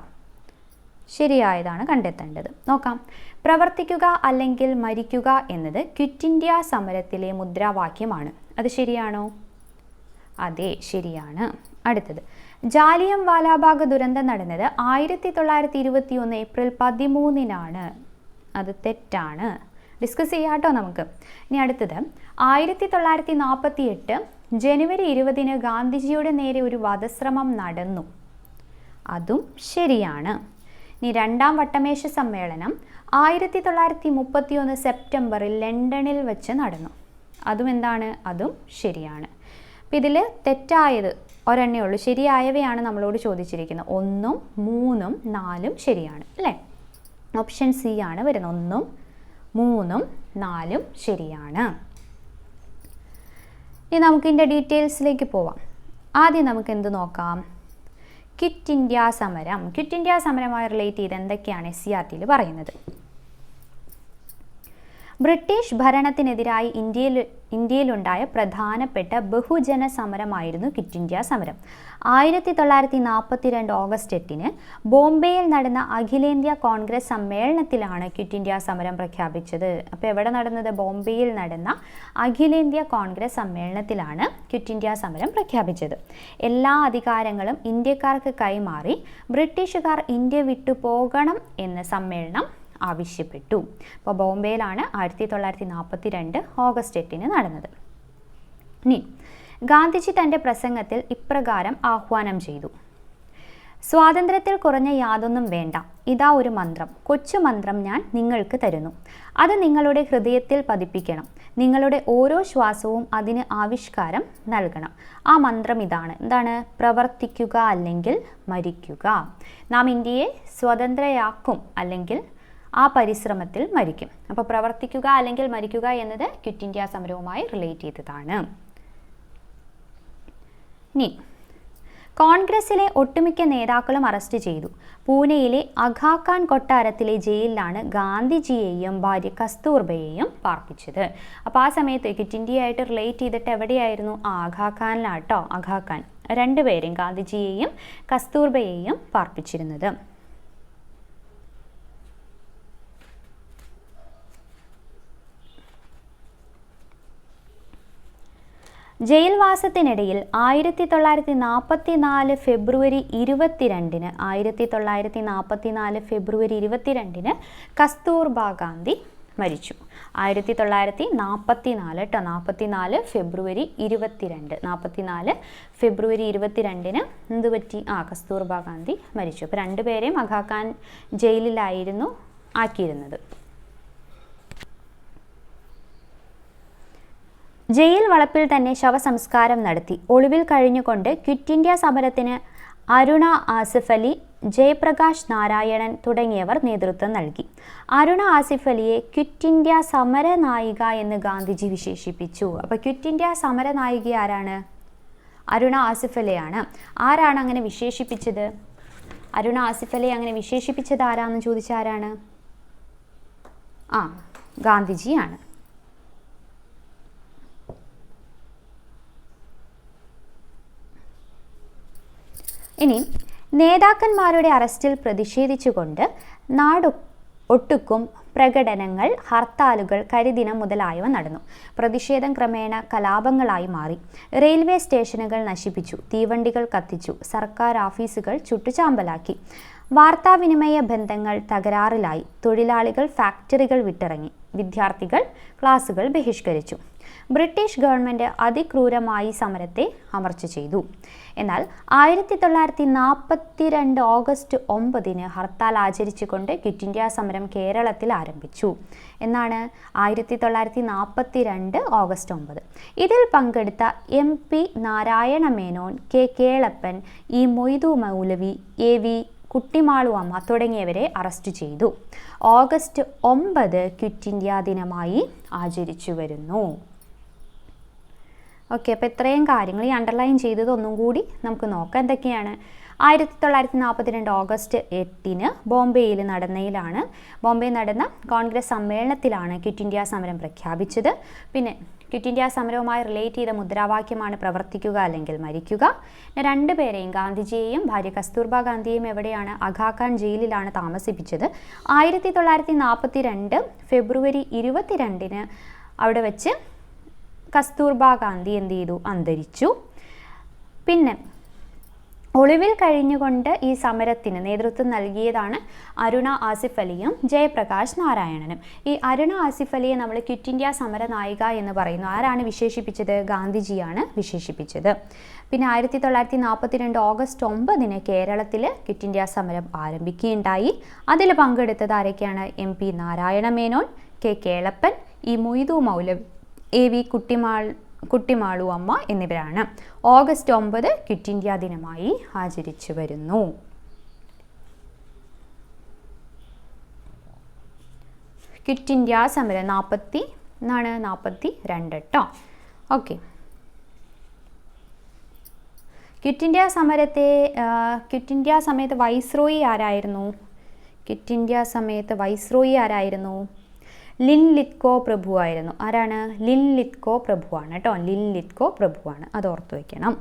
ശരിയായതാണ് കണ്ടെത്തേണ്ടത്. നോക്കാം. പ്രവർത്തിക്കുക അല്ലെങ്കിൽ മരിക്കുക എന്നത് ക്വിറ്റ് ഇന്ത്യ സമരത്തിലെ മുദ്രാവാക്യമാണ്. അത് ശരിയാണോ? അതെ, ശരിയാണ്. അടുത്തത്, ജാലിയൻ വാലാബാഗ് ദുരന്തം നടന്നത് 1921 ഏപ്രിൽ 13-നാണ്. അത് തെറ്റാണ്. ഡിസ്കസ് ചെയ്യാട്ടോ നമുക്ക്. ഇനി അടുത്തത്, 1948 ജനുവരി 20-ന് ഗാന്ധിജിയുടെ നേരെ ഒരു വധശ്രമം നടന്നു. അതും ശരിയാണ്. ഇനി രണ്ടാം വട്ടമേശ സമ്മേളനം 1931 സെപ്റ്റംബറിൽ ലണ്ടനിൽ വെച്ച് നടന്നു. അതും എന്താണ്? അതും ശരിയാണ്. അപ്പം ഇതിൽ തെറ്റായത് ഒരെണ്ണേ ഉള്ളൂ. ശരിയായവയാണ് നമ്മളോട് ചോദിച്ചിരിക്കുന്നത്. 1, 3, 4 ശരിയാണ് അല്ലേ? ഓപ്ഷൻ സി ആണ് വരുന്നത്. 1, 3, 4 ശരിയാണ്. ഇനി നമുക്കിതിൻ്റെ ഡീറ്റെയിൽസിലേക്ക് പോവാം. ആദ്യം നമുക്ക് എന്ത് നോക്കാം? ക്വിറ്റ് ഇന്ത്യ സമരം. ക്വിറ്റ് ഇന്ത്യ സമരമായി റിലേറ്റ് ചെയ്ത് എന്തൊക്കെയാണ് SCERT പറയുന്നത്? ബ്രിട്ടീഷ് ഭരണത്തിനെതിരായി ഇന്ത്യയിലുണ്ടായ പ്രധാനപ്പെട്ട ബഹുജന സമരമായിരുന്നു ക്വിറ്റ് ഇന്ത്യ സമരം. 1942 ഓഗസ്റ്റ് 8-ന് ബോംബെയിൽ നടന്ന അഖിലേന്ത്യാ കോൺഗ്രസ് സമ്മേളനത്തിലാണ് ക്വിറ്റ് ഇന്ത്യ സമരം പ്രഖ്യാപിച്ചത്. അപ്പോൾ എവിടെ നടന്നത്? ബോംബെയിൽ നടന്ന അഖിലേന്ത്യാ കോൺഗ്രസ് സമ്മേളനത്തിലാണ് ക്വിറ്റ് ഇന്ത്യ സമരം പ്രഖ്യാപിച്ചത്. എല്ലാ അധികാരങ്ങളും ഇന്ത്യക്കാർക്ക് കൈമാറി ബ്രിട്ടീഷുകാർ ഇന്ത്യ വിട്ടു പോകണം എന്ന് സമ്മേളനം ആവശ്യപ്പെട്ടു. അപ്പോൾ ബോംബെയിലാണ് 1942 ഓഗസ്റ്റ് 8-ന് നടന്നത്. ഇനി ഗാന്ധിജി തൻ്റെ പ്രസംഗത്തിൽ ഇപ്രകാരം ആഹ്വാനം ചെയ്തു: സ്വാതന്ത്ര്യത്തിൽ കുറഞ്ഞ യാതൊന്നും വേണ്ട. ഇതാ ഒരു മന്ത്രം, കൊച്ചു മന്ത്രം ഞാൻ നിങ്ങൾക്ക് തരുന്നു. അത് നിങ്ങളുടെ ഹൃദയത്തിൽ പതിപ്പിക്കണം. നിങ്ങളുടെ ഓരോ ശ്വാസവും അതിന് ആവിഷ്കാരം നൽകണം. ആ മന്ത്രം ഇതാണ്. എന്താണ്? പ്രവർത്തിക്കുക അല്ലെങ്കിൽ മരിക്കുക. നാം ഇന്ത്യയെ സ്വതന്ത്രയാക്കും അല്ലെങ്കിൽ ആ പരിശ്രമത്തിൽ മരിക്കും. അപ്പോൾ പ്രവർത്തിക്കുക അല്ലെങ്കിൽ മരിക്കുക എന്നത് ക്വിറ്റ് ഇന്ത്യ സമരവുമായി റിലേറ്റ് ചെയ്തതാണ്. ഇനി കോൺഗ്രസിലെ ഒട്ടുമിക്ക നേതാക്കളും അറസ്റ്റ് ചെയ്തു. പൂനെയിലെ അഗാഖാൻ കൊട്ടാരത്തിലെ ജയിലിലാണ് ഗാന്ധിജിയെയും ഭാര്യ കസ്തൂർബയെയും പാർപ്പിച്ചത്. അപ്പോൾ ആ സമയത്ത് ക്വിറ്റ് ഇന്ത്യയായിട്ട് റിലേറ്റ് ചെയ്തിട്ട് എവിടെയായിരുന്നു? അഗാഖാനിലാട്ടോ. അഗാഖാൻ രണ്ടുപേരെയും, ഗാന്ധിജിയെയും കസ്തൂർബയെയും പാർപ്പിച്ചിരുന്നത്. ജയിൽവാസത്തിനിടയിൽ 1944 ഫെബ്രുവരി 22-ന് 1944 ഫെബ്രുവരി 22-ന് കസ്തൂർബ ഗാന്ധി മരിച്ചു. 1944 കേട്ടോ. 44 ഫെബ്രുവരി 22. 44 ഫെബ്രുവരി 22-ന് എന്ത് പറ്റി? കസ്തൂർബ ഗാന്ധി മരിച്ചു. അപ്പോൾ രണ്ടുപേരെയും അഗാഖാൻ ജയിലിലായിരുന്നു ആക്കിയിരുന്നത്. ജയിൽ വളപ്പിൽ തന്നെ ശവസംസ്കാരം നടത്തി. ഒളിവിൽ കഴിഞ്ഞുകൊണ്ട് ക്വിറ്റ് ഇന്ത്യ സമരത്തിന് അരുണ ആസിഫ് അലി, ജയപ്രകാശ് നാരായണൻ തുടങ്ങിയവർ നേതൃത്വം നൽകി. അരുണ ആസിഫ് അലിയെ ക്വിറ്റ് ഇന്ത്യ സമരനായിക എന്ന് ഗാന്ധിജി വിശേഷിപ്പിച്ചു. അപ്പോൾ ക്വിറ്റ് ഇന്ത്യ സമരനായിക ആരാണ്? അരുണ ആസിഫ് അലിയാണ്. ആരാണ് അങ്ങനെ വിശേഷിപ്പിച്ചത്? അരുണ ആസിഫ് അലിയെ അങ്ങനെ വിശേഷിപ്പിച്ചത് ആരാന്ന് ചോദിച്ചാൽ ആരാണ്? ഗാന്ധിജിയാണ്. ഇനി നേതാക്കന്മാരുടെ അറസ്റ്റിൽ പ്രതിഷേധിച്ചുകൊണ്ട് ഒട്ടുക്കും പ്രകടനങ്ങൾ, ഹർത്താലുകൾ, കരിദിനം മുതലായവ നടന്നു. പ്രതിഷേധം ക്രമേണ കലാപങ്ങളായി മാറി. റെയിൽവേ സ്റ്റേഷനുകൾ നശിപ്പിച്ചു, തീവണ്ടികൾ കത്തിച്ചു, സർക്കാർ ഓഫീസുകൾ ചുട്ടുചാമ്പലാക്കി. വാർത്താവിനിമയ ബന്ധങ്ങൾ തകരാറിലായി. തൊഴിലാളികൾ ഫാക്ടറികൾ വിട്ടിറങ്ങി. വിദ്യാർത്ഥികൾ ക്ലാസുകൾ ബഹിഷ്കരിച്ചു. ബ്രിട്ടീഷ് ഗവൺമെൻറ് അതിക്രൂരമായി സമരത്തെ അമർച്ച ചെയ്തു. എന്നാൽ 1942 ഓഗസ്റ്റ് 9 ഹർത്താൽ ആചരിച്ചുകൊണ്ട് ക്വിറ്റ് ഇന്ത്യ സമരം കേരളത്തിൽ ആരംഭിച്ചു. എന്നാണ് 1942 ഓഗസ്റ്റ് 9. ഇതിൽ പങ്കെടുത്ത MP Narayana Menon, K Kelappan, E Moidu മൗലവി, AV കുട്ടിമാളു അമ്മ തുടങ്ങിയവരെ അറസ്റ്റ് ചെയ്തു. ഓഗസ്റ്റ് 9 ക്വിറ്റ് ഇന്ത്യ ദിനമായി ആചരിച്ചു വരുന്നു. ഓക്കെ, അപ്പോൾ ഇത്രയും കാര്യങ്ങൾ ഈ അണ്ടർലൈൻ ചെയ്തത് ഒന്നും കൂടി നമുക്ക് നോക്കാം. എന്തൊക്കെയാണ്? 1942 ഓഗസ്റ്റ് 8 ബോംബെയിൽ നടന്ന കോൺഗ്രസ് സമ്മേളനത്തിലാണ് ക്വിറ്റ് ഇന്ത്യ സമരം പ്രഖ്യാപിച്ചത്. പിന്നെ ക്വിറ്റ് ഇന്ത്യ സമരവുമായി റിലേറ്റ് ചെയ്ത മുദ്രാവാക്യമാണ് പ്രവർത്തിക്കുക അല്ലെങ്കിൽ മരിക്കുക. രണ്ടുപേരെയും, ഗാന്ധിജിയെയും ഭാര്യ കസ്തൂർബ ഗാന്ധിയെയും എവിടെയാണ്? അഗാഖാൻ ജയിലിലാണ് താമസിപ്പിച്ചത്. 1942 ഫെബ്രുവരി 22 അവിടെ വെച്ച് കസ്തൂർബ ഗാന്ധി എന്ത് ചെയ്തു? അന്തരിച്ചു. പിന്നെ ഒളിവിൽ കഴിഞ്ഞുകൊണ്ട് ഈ സമരത്തിന് നേതൃത്വം നൽകിയതാണ് അരുണ ആസിഫ് അലിയും ജയപ്രകാശ് നാരായണനും. ഈ അരുണ ആസിഫ് അലിയെ നമ്മൾ ക്വിറ്റ് ഇന്ത്യ സമരനായിക എന്ന് പറയുന്നു. ആരാണ് വിശേഷിപ്പിച്ചത്? ഗാന്ധിജിയാണ് വിശേഷിപ്പിച്ചത്. പിന്നെ 1942 ഓഗസ്റ്റ് 9 കേരളത്തിൽ ക്വിറ്റ് ഇന്ത്യ സമരം ആരംഭിക്കുകയുണ്ടായി. അതിൽ പങ്കെടുത്തത് ആരൊക്കെയാണ്? MP Narayana Menon, K Kelappan, E Moidu മൗലവി, AV കുട്ടിമാളു അമ്മ എന്നിവരാണ്. ഓഗസ്റ്റ് 9 ക്വിറ്റ് ഇന്ത്യ ദിനമായി ആചരിച്ചു വരുന്നു. ക്വിറ്റ് ഇന്ത്യ സമരം 42 കേട്ടോ. ഓക്കെ, ക്വിറ്റ് ഇന്ത്യ സമയത്ത് വൈസ്രോയി ആരായിരുന്നു? ലിൻ ലിത്കോ പ്രഭു ആയിരുന്നു. ആരാണ്? ലിൻ ലിത്കോ പ്രഭുവാണ് കേട്ടോ. ലിൻ ലിത്കോ പ്രഭുവാണ്, അത് ഓർത്തു വയ്ക്കണം.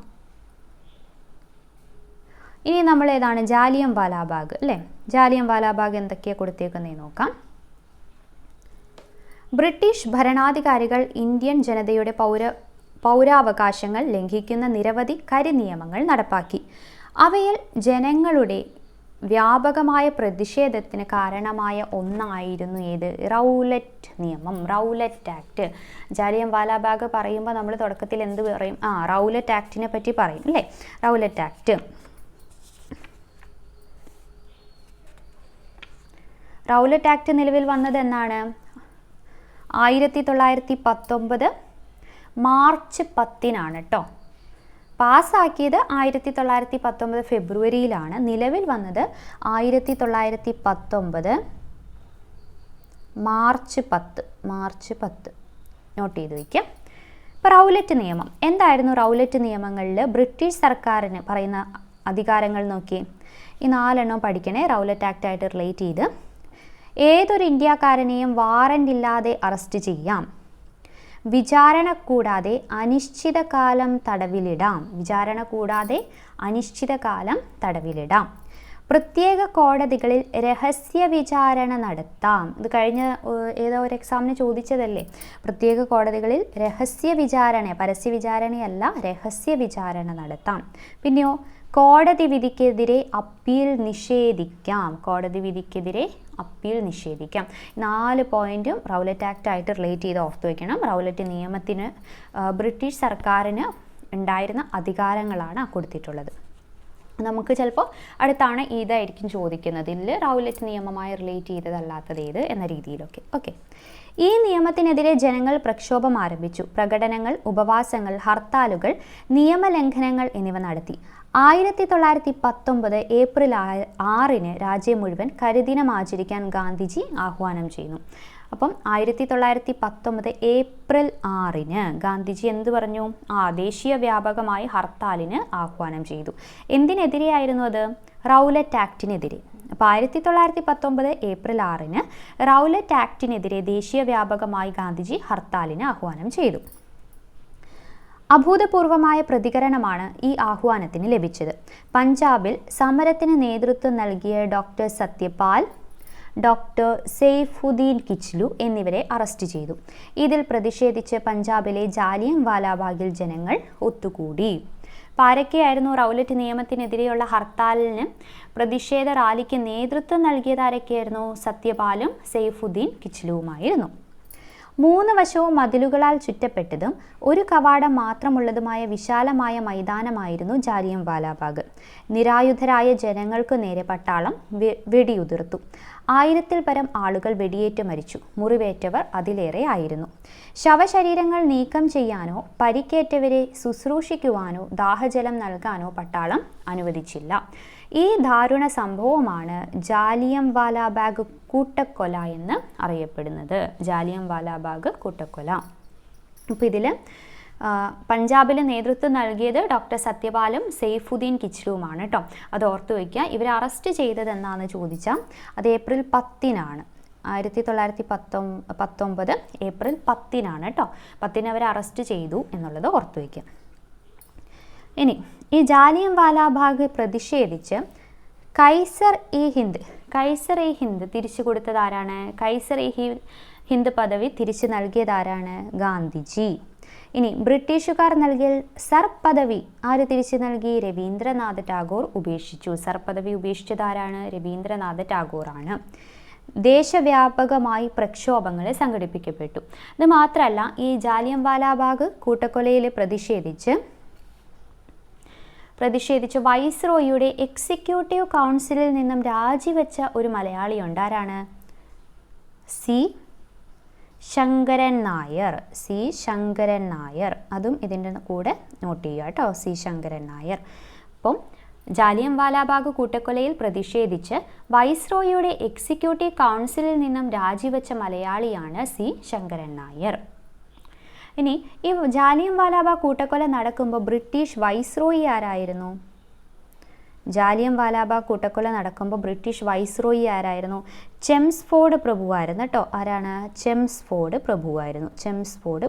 ഇനി നമ്മൾ ഏതാണ്? ജാലിയൻ വാലാബാഗ് അല്ലേ? ജാലിയൻ വാലാബാഗ് എന്തൊക്കെയാണ് കൊടുത്തേക്കുന്നതെന്ന് നോക്കാം. ബ്രിട്ടീഷ് ഭരണാധികാരികൾ ഇന്ത്യൻ ജനതയുടെ പൗരാവകാശങ്ങൾ ലംഘിക്കുന്ന നിരവധി കരിനിയമങ്ങൾ നടപ്പാക്കി. അവയിൽ ജനങ്ങളുടെ വ്യാപകമായ പ്രതിഷേധത്തിന് കാരണമായ ഒന്നായിരുന്നു ഏത്? റൗലറ്റ് നിയമം, റൗലറ്റ് ആക്ട്. ജാലിയൻ വാലാബാഗ് പറയുമ്പോൾ നമ്മൾ തുടക്കത്തിൽ എന്ത് പറയും? റൗലറ്റ് ആക്ടിനെ പറ്റി പറയും അല്ലേ? Rowlatt act. റൗലറ്റ് ആക്ട് നിലവിൽ വന്നത് എന്നാണ്? 1919 മാർച്ച് 10 കേട്ടോ. പാസ്സാക്കിയത് 1919 ഫെബ്രുവരിയിലാണ്. നിലവിൽ വന്നത് 1919 മാർച്ച് 10. നോട്ട് ചെയ്ത് വയ്ക്കാം. ഇപ്പോൾ റൗലറ്റ് നിയമം എന്തായിരുന്നു? റൗലറ്റ് നിയമങ്ങളിൽ ബ്രിട്ടീഷ് സർക്കാരിന് പറയുന്ന അധികാരങ്ങൾ നോക്കി. ഈ 4 പഠിക്കണേ, റൗലറ്റ് ആക്ട് ആയിട്ട് റിലേറ്റ് ചെയ്ത്. ഏതൊരു ഇന്ത്യക്കാരനെയും വാറൻ്റ് ഇല്ലാതെ അറസ്റ്റ് ചെയ്യാം. വിചാരണ കൂടാതെ അനിശ്ചിതകാലം തടവിലിടാം. പ്രത്യേക കോടതികളിൽ രഹസ്യ വിചാരണ നടത്താം. ഇത് കഴിഞ്ഞ ഏതോ ഒരു എക്സാമിന് ചോദിച്ചതല്ലേ? പ്രത്യേക കോടതികളിൽ രഹസ്യ വിചാരണ, പരസ്യ വിചാരണയല്ല, രഹസ്യ വിചാരണ നടത്താം. പിന്നെയോ കോടതി വിധിക്കെതിരെ അപ്പീൽ നിഷേധിക്കാം. 4 പോയിന്റും റൗലറ്റ് ആക്ട് ആയിട്ട് റിലേറ്റ് ചെയ്ത് ഓർത്ത് വയ്ക്കണം. റൗലറ്റ് നിയമത്തിന് ബ്രിട്ടീഷ് സർക്കാരിന് ഉണ്ടായിരുന്ന അധികാരങ്ങളാണ് കൊടുത്തിട്ടുള്ളത്. നമുക്ക് ചിലപ്പോൾ അടുത്താണ് ഇതായിരിക്കും ചോദിക്കുന്നത്, ഇതിൽ റൗലറ്റ് നിയമമായി റിലേറ്റ് ചെയ്തതല്ലാത്തത് ഏത് എന്ന രീതിയിലൊക്കെ. ഓക്കെ, ഈ നിയമത്തിനെതിരെ ജനങ്ങൾ പ്രക്ഷോഭം ആരംഭിച്ചു. പ്രകടനങ്ങൾ, ഉപവാസങ്ങൾ, ഹർത്താലുകൾ, നിയമലംഘനങ്ങൾ എന്നിവ നടത്തി. 1919 ഏപ്രിൽ 6 രാജ്യം മുഴുവൻ കരിദിനം ആചരിക്കാൻ ഗാന്ധിജി ആഹ്വാനം ചെയ്യുന്നു. അപ്പം 1919 ഏപ്രിൽ 6 ഗാന്ധിജി എന്ത് പറഞ്ഞു? ദേശീയ വ്യാപകമായി ഹർത്താലിന് ആഹ്വാനം ചെയ്തു. എന്തിനെതിരെയായിരുന്നു അത്? റൗലറ്റ് ആക്ടിനെതിരെ. അപ്പോൾ 1919 ഏപ്രിൽ 6 റൗലറ്റ് ആക്ടിനെതിരെ ദേശീയ വ്യാപകമായി ഗാന്ധിജി ഹർത്താലിന് ആഹ്വാനം ചെയ്തു. അഭൂതപൂർവമായ പ്രതികരണമാണ് ഈ ആഹ്വാനത്തിന് ലഭിച്ചത്. പഞ്ചാബിൽ സമരത്തിന് നേതൃത്വം നൽകിയ ഡോക്ടർ സത്യപാൽ, ഡോക്ടർ സെയ്ഫുദ്ദീൻ കിച്ലു എന്നിവരെ അറസ്റ്റ് ചെയ്തു. ഇതിൽ പ്രതിഷേധിച്ച് പഞ്ചാബിലെ ജാലിയൻ വാലാബാഗിൽ ജനങ്ങൾ ഒത്തുകൂടി. ആരൊക്കെയായിരുന്നു റൗലറ്റ് നിയമത്തിനെതിരെയുള്ള ഹർത്താലിന് പ്രതിഷേധ റാലിക്ക് നേതൃത്വം നൽകിയത്? ആരൊക്കെയായിരുന്നു? സത്യപാലും സെയ്ഫുദ്ദീൻ കിച്ലുവുമായിരുന്നു. 3 വശവും മതിലുകളാൽ ചുറ്റപ്പെട്ടതും ഒരു കവാടം മാത്രമുള്ളതുമായ വിശാലമായ മൈതാനമായിരുന്നു ജാലിയൻ വാലാബാഗ്. നിരായുധരായ ജനങ്ങൾക്കു നേരെ പട്ടാളം വെടിയുതിർത്തു. 1000-ൽ പരം ആളുകൾ വെടിയേറ്റ് മരിച്ചു. മുറിവേറ്റവർ അതിലേറെ ആയിരുന്നു. ശവശരീരങ്ങൾ നീക്കം ചെയ്യാനോ പരിക്കേറ്റവരെ ശുശ്രൂഷിക്കുവാനോ ദാഹജലം നൽകാനോ പട്ടാളം അനുവദിച്ചില്ല. ഈ ദാരുണ സംഭവമാണ് ജാലിയൻ വാലാബാഗ് കൂട്ടക്കൊല എന്ന് അറിയപ്പെടുന്നത്. ജാലിയൻ വാലാബാഗ് കൂട്ടക്കൊല. അപ്പോൾ ഇതിൽ പഞ്ചാബിൽ നേതൃത്വം നൽകിയത് ഡോക്ടർ സത്യപാലും സെയ്ഫുദ്ദീൻ കിച്ലുവുമാണ് കേട്ടോ. അത് ഓർത്തു വയ്ക്കുക. ഇവരെ അറസ്റ്റ് ചെയ്തത് എന്നാന്ന് ചോദിച്ചാൽ അത് ഏപ്രിൽ 10 1919 ഏപ്രിൽ 10 കേട്ടോ. 10 അവരെ അറസ്റ്റ് ചെയ്തു എന്നുള്ളത് ഓർത്തു വയ്ക്കുക. ഇനി ഈ ജാലിയൻ വാലാബാഗ് പ്രതിഷേധിച്ച് കൈസർ ഇ ഹിന്ദ് തിരിച്ചു കൊടുത്തത് ആരാണ്? കൈസർ ഇ ഹിന്ദ് പദവി തിരിച്ചു നൽകിയത് ആരാണ്? ഗാന്ധിജി. ഇനി ബ്രിട്ടീഷുകാർ നൽകിയ സർ പദവി ആര് തിരിച്ചു നൽകി? രവീന്ദ്രനാഥ് ടാഗോർ ഉപേക്ഷിച്ചു. സർ പദവി ഉപേക്ഷിച്ചത് ആരാണ്? രവീന്ദ്രനാഥ് ടാഗോറാണ്. ദേശവ്യാപകമായി പ്രക്ഷോഭങ്ങൾ സംഘടിപ്പിക്കപ്പെട്ടു. ഇത് മാത്രമല്ല, ഈ ജാലിയൻ വാലാബാഗ് കൂട്ടക്കൊലയിൽ പ്രതിഷേധിച്ച് വൈസ്രോയിയുടെ എക്സിക്യൂട്ടീവ് കൗൺസിലിൽ നിന്നും രാജിവെച്ച ഒരു മലയാളിയുണ്ട്. ആരാണ്? സി ശങ്കരൻ നായർ. അതും ഇതിൻ്റെ കൂടെ നോട്ട് ചെയ്യുക കേട്ടോ. സി ശങ്കരൻ നായർ. അപ്പം ജാലിയൻ വാലാബാഗ് കൂട്ടക്കൊലയിൽ പ്രതിഷേധിച്ച് വൈസ്രോയിയുടെ എക്സിക്യൂട്ടീവ് കൗൺസിലിൽ നിന്നും രാജിവെച്ച മലയാളിയാണ് സി ശങ്കരൻ നായർ. ഇനി ഈ ജാലിയൻ വാലാബാഗ് കൂട്ടക്കൊല നടക്കുമ്പോൾ ബ്രിട്ടീഷ് വൈസ്രോയി ആരായിരുന്നു? ജാലിയൻ വാലാബാഗ് കൂട്ടക്കൊല നടക്കുമ്പോൾ ബ്രിട്ടീഷ് വൈസ്രോയി ആരായിരുന്നു? ചെംസ്ഫോർഡ് പ്രഭുവായിരുന്നു കേട്ടോ. ആരാണ്? ചെംസ്ഫോർഡ്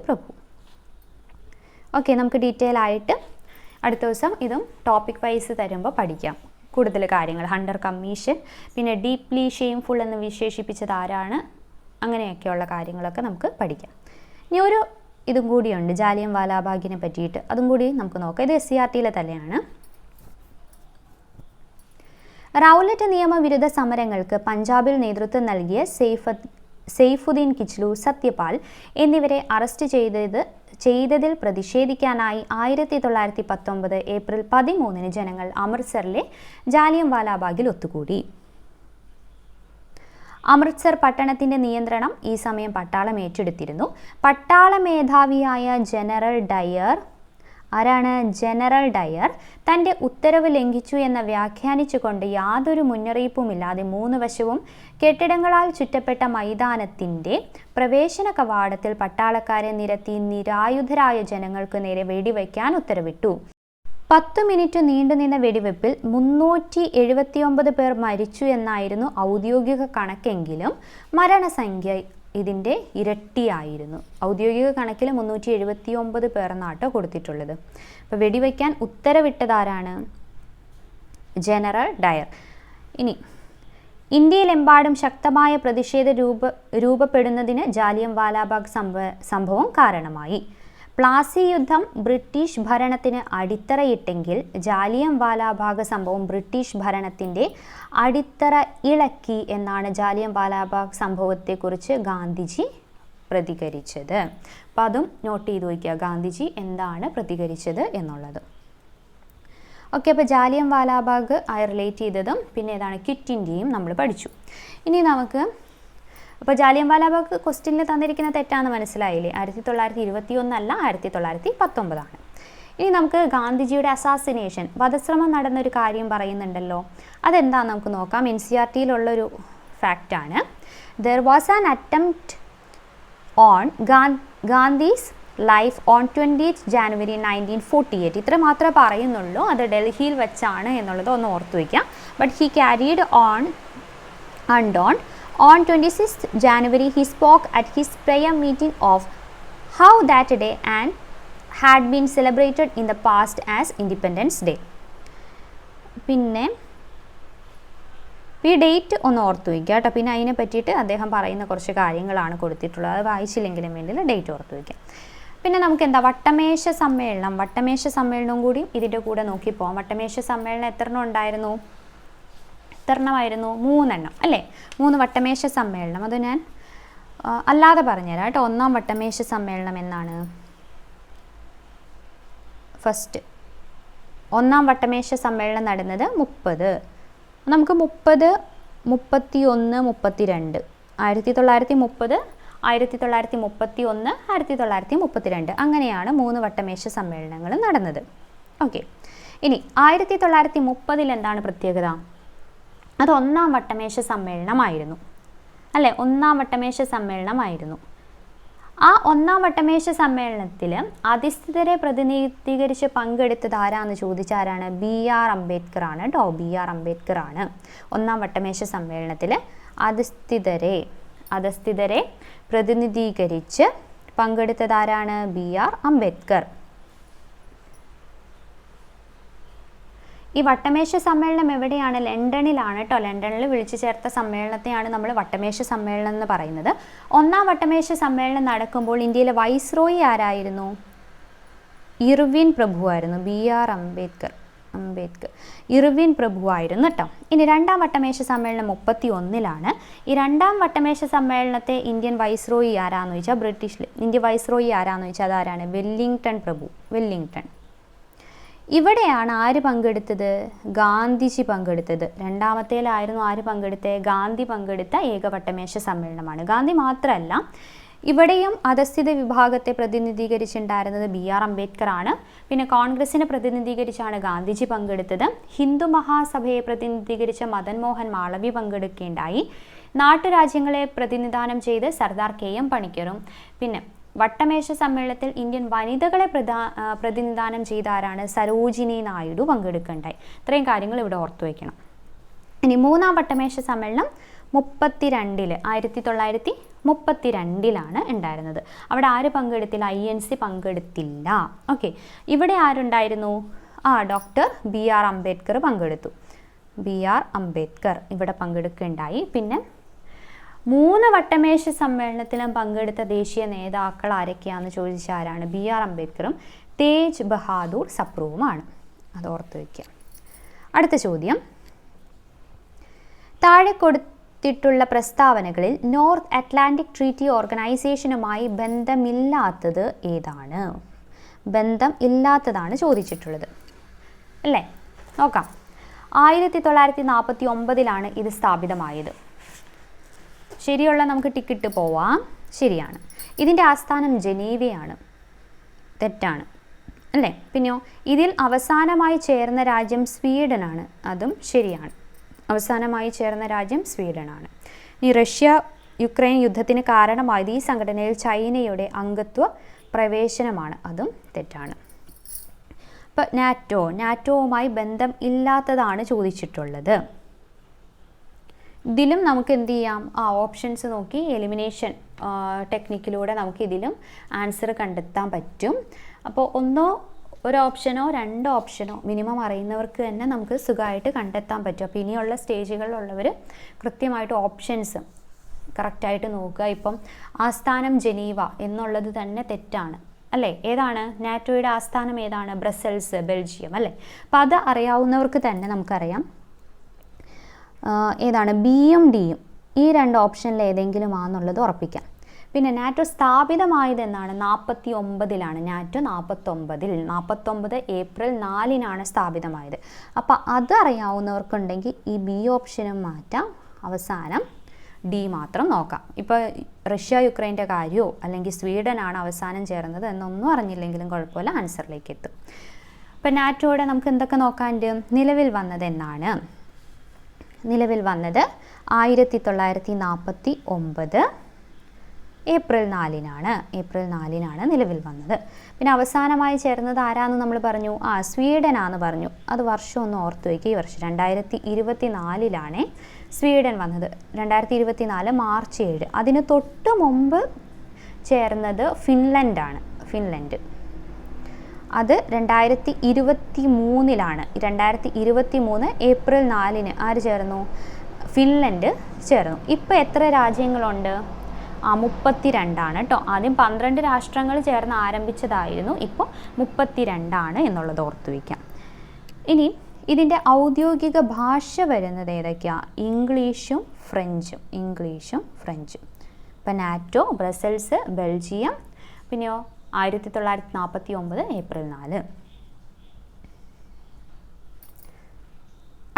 പ്രഭു. ഓക്കെ, നമുക്ക് ഡീറ്റെയിൽ ആയിട്ട് അടുത്ത ദിവസം ഇതും ടോപ്പിക് വൈസ് തരുമ്പോൾ പഠിക്കാം കൂടുതൽ കാര്യങ്ങൾ. ഹണ്ടർ കമ്മീഷൻ, പിന്നെ ഡീപ്ലി ഷെയിംഫുൾ എന്ന് വിശേഷിപ്പിച്ചത് ആരാണ്, അങ്ങനെയൊക്കെയുള്ള കാര്യങ്ങളൊക്കെ നമുക്ക് പഠിക്കാം. ഇനി ഒരു ഇതും കൂടിയുണ്ട് ജാലിയൻ വാലാബാഗിനെ പറ്റിയിട്ട്, അതും കൂടി നമുക്ക് നോക്കാം. ഇത് SCERTയിലെ തന്നെയാണ്. റൗലറ്റ് നിയമവിരുദ്ധ സമരങ്ങൾക്ക് പഞ്ചാബിൽ നേതൃത്വം നൽകിയ സെയ്ഫുദ്ദീൻ കിച്ലു, സത്യപാൽ എന്നിവരെ അറസ്റ്റ് ചെയ്തതിൽ പ്രതിഷേധിക്കാനായി 1919 ഏപ്രിൽ 13 ജനങ്ങൾ അമൃത്സറിലെ ജാലിയൻ വാലാബാഗിൽ ഒത്തുകൂടി. അമൃത്സർ പട്ടണത്തിൻ്റെ നിയന്ത്രണം ഈ സമയം പട്ടാളം ഏറ്റെടുത്തിരുന്നു. പട്ടാള മേധാവിയായ ജനറൽ ഡയർ തൻ്റെ ഉത്തരവ് ലംഘിച്ചു എന്ന് വ്യാഖ്യാനിച്ചുകൊണ്ട് യാതൊരു മുന്നറിയിപ്പുമില്ലാതെ 3 വശവും കെട്ടിടങ്ങളാൽ ചുറ്റപ്പെട്ട മൈതാനത്തിൻ്റെ പ്രവേശന കവാടത്തിൽ പട്ടാളക്കാരെ നിരത്തി നിരായുധരായ ജനങ്ങൾക്ക് നേരെ വെടിവയ്ക്കാൻ ഉത്തരവിട്ടു. 10 മിനിറ്റ് നീണ്ടുനിന്ന വെടിവെപ്പിൽ 379 പേർ മരിച്ചു എന്നായിരുന്നു ഔദ്യോഗിക കണക്കെങ്കിലും മരണസംഖ്യ ഇതിൻ്റെ ഇരട്ടിയായിരുന്നു. ഔദ്യോഗിക കണക്കിൽ 379 പേർ എന്നാട്ടോ കൊടുത്തിട്ടുള്ളത്. അപ്പോൾ വെടിവെക്കാൻ ഉത്തരവിട്ടതാരാണ്? General Dyer. ഇനി ഇന്ത്യയിലെമ്പാടും ശക്തമായ പ്രതിഷേധം രൂപപ്പെടുന്നതിന് ജാലിയൻ വാലാബാഗ് സംഭവം കാരണമായി. പ്ലാസി യുദ്ധം ബ്രിട്ടീഷ് ഭരണത്തിന് അടിത്തറയിട്ടെങ്കിൽ ജാലിയൻ വാലാബാഗ് സംഭവം ബ്രിട്ടീഷ് ഭരണത്തിൻ്റെ അടിത്തറ ഇളക്കി എന്നാണ് ജാലിയൻ വാലാബാഗ് സംഭവത്തെക്കുറിച്ച് ഗാന്ധിജി പ്രതികരിച്ചത്. അപ്പം അതും നോട്ട് ചെയ്ത് വയ്ക്കുക, ഗാന്ധിജി എന്താണ് പ്രതികരിച്ചത് എന്നുള്ളത്. ഓക്കെ, അപ്പോൾ ജാലിയൻ വാലാബാഗ് റിലേറ്റ് ചെയ്തതും പിന്നെ ഏതാണ് ക്വിറ്റ് ഇന്ത്യയും നമ്മൾ പഠിച്ചു. ഇനി നമുക്ക് അപ്പോൾ ജാലിയൻ വാലാബാഗ് ക്വസ്റ്റ്യനിൽ തന്നിരിക്കുന്ന തെറ്റാന്ന് മനസ്സിലായില്ലേ? 1921 അല്ല, 1919. ഇനി നമുക്ക് ഗാന്ധിജിയുടെ അസാസിനേഷൻ, വധശ്രമം നടന്നൊരു കാര്യം പറയുന്നുണ്ടല്ലോ, അതെന്താണെന്ന് നമുക്ക് നോക്കാം. NCERTയിലുള്ളൊരു ഫാക്റ്റാണ്. There was an attempt on Gandhi's life on 20th January 1948. ഇത്ര മാത്രമേ പറയുന്നുള്ളൂ, അത് ഡൽഹിയിൽ വെച്ചാണ് എന്നുള്ളത് ഒന്ന് ഓർത്തു വയ്ക്കാം. But he carried on undone. On 26th January he spoke at his prayer meeting of how that day and had been celebrated in the past as Independence Day. പിന്നെ ഈ ഡേറ്റ് ഒന്ന് ഓർത്തു വയ്ക്കുക കേട്ടോ. പിന്നെ അതിനെ പറ്റിയിട്ട് അദ്ദേഹം പറയുന്ന കുറച്ച് കാര്യങ്ങളാണ് കൊടുത്തിട്ടുള്ളത്, അത് വായിച്ചില്ലെങ്കിലും വേണ്ടിയില്ല, ഡേറ്റ് ഓർത്തു വയ്ക്കാം. പിന്നെ നമുക്ക് എന്താ വട്ടമേശ സമ്മേളനവും കൂടി ഇതിൻ്റെ കൂടെ നോക്കിപ്പോവാം. വട്ടമേശ സമ്മേളനം എത്രണ്ണം ഉണ്ടായിരുന്നു? എത്രണ്ണമായിരുന്നു? 3 എണ്ണം അല്ലേ? 3 വട്ടമേശ സമ്മേളനം. അത് ഞാൻ അല്ലാതെ പറഞ്ഞുതരാം കേട്ടോ. ഒന്നാം വട്ടമേശ സമ്മേളനം എന്നാണ്? ഫസ്റ്റ് ഒന്നാം വട്ടമേശ സമ്മേളനം നടന്നത് 30, നമുക്ക് 30, 31, 32, 1930, 1931, 1932 അങ്ങനെയാണ് 3 വട്ടമേശ സമ്മേളനങ്ങൾ നടന്നത്. ഓക്കെ, ഇനി 1930 എന്താണ് പ്രത്യേകത? അത് ഒന്നാം വട്ടമേശ സമ്മേളനമായിരുന്നു അല്ലേ? ഒന്നാം വട്ടമേശ സമ്മേളനമായിരുന്നു. ആ ഒന്നാം വട്ടമേശ സമ്മേളനത്തിൽ അധിസ്ഥിതരെ പ്രതിനിധീകരിച്ച് പങ്കെടുത്തത് ആരാന്ന് ചോദിച്ചാരാണ്? BR അംബേദ്കർ ആണ് കേട്ടോ. BR അംബേദ്കർ ആണ് ഒന്നാം വട്ടമേശ സമ്മേളനത്തിൽ അധസ്ഥിതരെ പ്രതിനിധീകരിച്ച് പങ്കെടുത്തത് ആരാണ്? BR അംബേദ്കർ. ഈ വട്ടമേശ സമ്മേളനം എവിടെയാണ്? ലണ്ടനിലാണ് കേട്ടോ. ലണ്ടനിൽ വിളിച്ചു ചേർത്ത സമ്മേളനത്തെയാണ് നമ്മൾ വട്ടമേശ സമ്മേളനം എന്ന് പറയുന്നത്. ഒന്നാം വട്ടമേശ സമ്മേളനം നടക്കുമ്പോൾ ഇന്ത്യയിലെ വൈസ്രോയി ആരായിരുന്നു? ഇർവിൻ പ്രഭുവായിരുന്നു. BR അംബേദ്കർ ഇർവിൻ പ്രഭുവായിരുന്നു കേട്ടോ. ഇനി രണ്ടാം വട്ടമേശ സമ്മേളനം 31-ലാണ്. ഈ രണ്ടാം വട്ടമേശ സമ്മേളനത്തെ ഇന്ത്യൻ വൈസ്രോയി ആരാന്ന് ചോദിച്ചാൽ, ബ്രിട്ടീഷിൽ ഇന്ത്യ വൈസ്രോയി ആരാന്ന് ചോദിച്ചാൽ അതാരാണ്? വെല്ലിംഗ്ടൺ പ്രഭു. ഇവിടെയാണ് ആര് പങ്കെടുത്തത്? ഗാന്ധിജി പങ്കെടുത്തത്. രണ്ടാമത്തേലായിരുന്നു ആര് പങ്കെടുത്തത്? ഗാന്ധി പങ്കെടുത്ത ഏകവട്ടമേശ സമ്മേളനമാണ്. ഗാന്ധി മാത്രമല്ല, ഇവിടെയും അധസ്ഥിത വിഭാഗത്തെ പ്രതിനിധീകരിച്ചിട്ടുണ്ടായിരുന്നത് BR അംബേദ്കർ ആണ്. പിന്നെ കോൺഗ്രസിനെ പ്രതിനിധീകരിച്ചാണ് ഗാന്ധിജി പങ്കെടുത്തത്. ഹിന്ദു മഹാസഭയെ പ്രതിനിധീകരിച്ച മദൻ മോഹൻ മാളവ്യ പങ്കെടുക്കുകയുണ്ടായി. നാട്ടുരാജ്യങ്ങളെ പ്രതിനിധാനം ചെയ്ത് സർദാർ KM പണിക്കരും. പിന്നെ വട്ടമേശ സമ്മേളനത്തിൽ ഇന്ത്യൻ വനിതകളെ പ്രതിനിധാനം ചെയ്ത ആരാണ്? സരോജിനി നായിഡു പങ്കെടുക്കുകയുണ്ടായി. ഇത്രയും കാര്യങ്ങൾ ഇവിടെ ഓർത്തു വയ്ക്കണം. ഇനി മൂന്നാം വട്ടമേശ സമ്മേളനം 1932-ലാണ് ഉണ്ടായിരുന്നത്. അവിടെ ആര് പങ്കെടുത്തില്ല? INC പങ്കെടുത്തില്ല. ഓക്കെ, ഇവിടെ ആരുണ്ടായിരുന്നു? ഡോക്ടർ BR അംബേദ്കർ പങ്കെടുത്തു. BR അംബേദ്കർ ഇവിടെ പങ്കെടുക്കുകയുണ്ടായി. പിന്നെ 3 വട്ടമേശ സമ്മേളനത്തിലും പങ്കെടുത്ത ദേശീയ നേതാക്കൾ ആരൊക്കെയാണെന്ന് ചോദിച്ചാൽ ആരാണ്? BR അംബേദ്കറും തേജ് ബഹാദൂർ സപ്രുവുമാണ്. അത് ഓർത്ത് വയ്ക്കുക. അടുത്ത ചോദ്യം, താഴെ കൊടുത്തിട്ടുള്ള പ്രസ്താവനകളിൽ നോർത്ത് അറ്റ്ലാന്റിക് ട്രീറ്റി ഓർഗനൈസേഷനുമായി ബന്ധമില്ലാത്തത് ഏതാണ്? ബന്ധം ഇല്ലാത്തതാണ് ചോദിച്ചിട്ടുള്ളത് അല്ലേ? നോക്കാം. 1949-ലാണ് ഇത് സ്ഥാപിതമായത്. ശരിയുള്ള നമുക്ക് ടിക്കറ്റ് പോവാം. ശരിയാണ്. ഇതിൻ്റെ ആസ്ഥാനം ജനീവയാണ്. തെറ്റാണ് അല്ലേ? പിന്നെയോ ഇതിൽ അവസാനമായി ചേർന്ന രാജ്യം സ്വീഡനാണ്. അതും ശരിയാണ്. അവസാനമായി ചേർന്ന രാജ്യം സ്വീഡനാണ്. ഇനി റഷ്യ യുക്രൈൻ യുദ്ധത്തിന് കാരണമായത് ഈ സംഘടനയിൽ ചൈനയുടെ അംഗത്വ പ്രവേശനമാണ്. അതും തെറ്റാണ്. ഇപ്പം നാറ്റോവുമായി ബന്ധം ഇല്ലാത്തതാണ് ചോദിച്ചിട്ടുള്ളത്. ഇതിലും നമുക്ക് എന്ത് ചെയ്യാം? ഓപ്ഷൻസ് നോക്കി എലിമിനേഷൻ ടെക്നിക്കിലൂടെ നമുക്ക് ഇതിലും ആൻസർ കണ്ടെത്താൻ പറ്റും. അപ്പോൾ ഒരു ഓപ്ഷനോ 2 ഓപ്ഷനോ മിനിമം അറിയുന്നവർക്ക് തന്നെ നമുക്ക് സുഖമായിട്ട് കണ്ടെത്താൻ പറ്റും. അപ്പോൾ ഇനിയുള്ള സ്റ്റേജുകളിലുള്ളവർ കൃത്യമായിട്ട് ഓപ്ഷൻസ് കറക്റ്റായിട്ട് നോക്കുക. ഇപ്പം ആസ്ഥാനം ജനീവ എന്നുള്ളത് തന്നെ തെറ്റാണ് അല്ലേ? ഏതാണ്? നാറ്റോയുടെ ആസ്ഥാനം ഏതാണ്? ബ്രസൽസ്, ബെൽജിയം അല്ലേ? അപ്പോൾ അത് അറിയാവുന്നവർക്ക് തന്നെ നമുക്കറിയാം ഏതാണ്? ബിയും ഡിയും ഈ 2 ഓപ്ഷനിൽ ഏതെങ്കിലും ആണെന്നുള്ളത് ഉറപ്പിക്കാം. പിന്നെ നാറ്റോ സ്ഥാപിതമായത് എന്നാണ്? 49-ലാണ്. നാറ്റോ 49 ഏപ്രിൽ 4-നാണ് സ്ഥാപിതമായത്. അപ്പോൾ അത് അറിയാവുന്നവർക്കുണ്ടെങ്കിൽ ഈ ബി ഓപ്ഷനും മാറ്റാം. അവസാനം ഡി മാത്രം നോക്കാം. ഇപ്പോൾ റഷ്യ യുക്രൈൻ്റെ കാര്യമോ അല്ലെങ്കിൽ സ്വീഡനാണ് അവസാനം ചേർന്നത് എന്നൊന്നും അറിഞ്ഞില്ലെങ്കിലും കുഴപ്പമില്ല, ആൻസറിലേക്ക് എത്തും. ഇപ്പം നാറ്റോയുടെ നമുക്ക് എന്തൊക്കെ നോക്കാനുണ്ട്? നിലവിൽ വന്നത് എന്നാണ്? നിലവിൽ വന്നത് 1949 ഏപ്രിൽ 4-നാണ്. ഏപ്രിൽ 4-നാണ് നിലവിൽ വന്നത്. പിന്നെ അവസാനമായി ചേർന്നത് ആരാന്ന് നമ്മൾ പറഞ്ഞു? സ്വീഡനാന്ന് പറഞ്ഞു. അത് വർഷം ഒന്ന് ഓർത്ത് വയ്ക്കുക. ഈ വർഷം 2024-ലാണ് സ്വീഡൻ വന്നത്. 2024 മാർച്ച് 7. അതിന് തൊട്ട് മുമ്പ് ചേർന്നത് ഫിൻലൻഡാണ്. ഫിൻലൻഡ് അത് 2023-ലാണ്. 2023 ഏപ്രിൽ 4-ന് ആര് ചേർന്നു? ഫിൻലൻഡ് ചേർന്നു. ഇപ്പോൾ എത്ര രാജ്യങ്ങളുണ്ട്? 32 കേട്ടോ. ആദ്യം 12 രാഷ്ട്രങ്ങൾ ചേർന്ന് ആരംഭിച്ചതായിരുന്നു, ഇപ്പോൾ 32 എന്നുള്ളത് ഓർത്തു വയ്ക്കാം. ഇനി ഇതിൻ്റെ ഔദ്യോഗിക ഭാഷ വരുന്നത് ഏതൊക്കെയാണ്? ഇംഗ്ലീഷും ഫ്രഞ്ചും. ഇംഗ്ലീഷും ഫ്രഞ്ചും. ഇപ്പം നാറ്റോ, ബ്രസൽസ്, ബെൽജിയം, പിന്നെയോ 1949 ഏപ്രിൽ 4.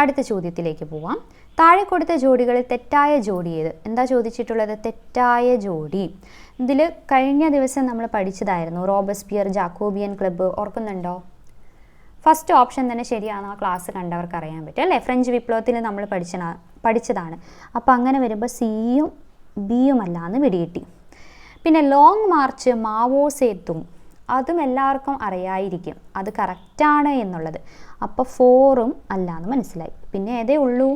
അടുത്ത ചോദ്യത്തിലേക്ക് പോവാം. താഴെ കൊടുത്ത ജോഡികളിൽ തെറ്റായ ജോഡി ഏത്? എന്താ ചോദിച്ചിട്ടുള്ളത്? തെറ്റായ ജോഡി. ഇതിൽ കഴിഞ്ഞ ദിവസം നമ്മൾ പഠിച്ചതായിരുന്നു, റോബസ്പിയർ ജാക്കോബിയൻ ക്ലബ്ബ്. ഓർക്കുന്നുണ്ടോ? ഫസ്റ്റ് ഓപ്ഷൻ തന്നെ ശരിയാണ്. ആ ക്ലാസ് കണ്ടവർക്ക് അറിയാൻ പറ്റും അല്ലേ? ഫ്രഞ്ച് വിപ്ലവത്തിൽ നമ്മൾ പഠിച്ചതാണ്. അപ്പോൾ അങ്ങനെ വരുമ്പോൾ സിയും ബിയും അല്ലാന്ന് പിടികിട്ടി. പിന്നെ ലോങ് മാർച്ച്, മാവോ സേതുങ്, അതും എല്ലാവർക്കും അറിയായിരിക്കും, അത് കറക്റ്റാണ് എന്നുള്ളത്. അപ്പോൾ 4ഉം അല്ലാന്ന് മനസ്സിലായി. പിന്നെ ഏതേ ഉള്ളൂ?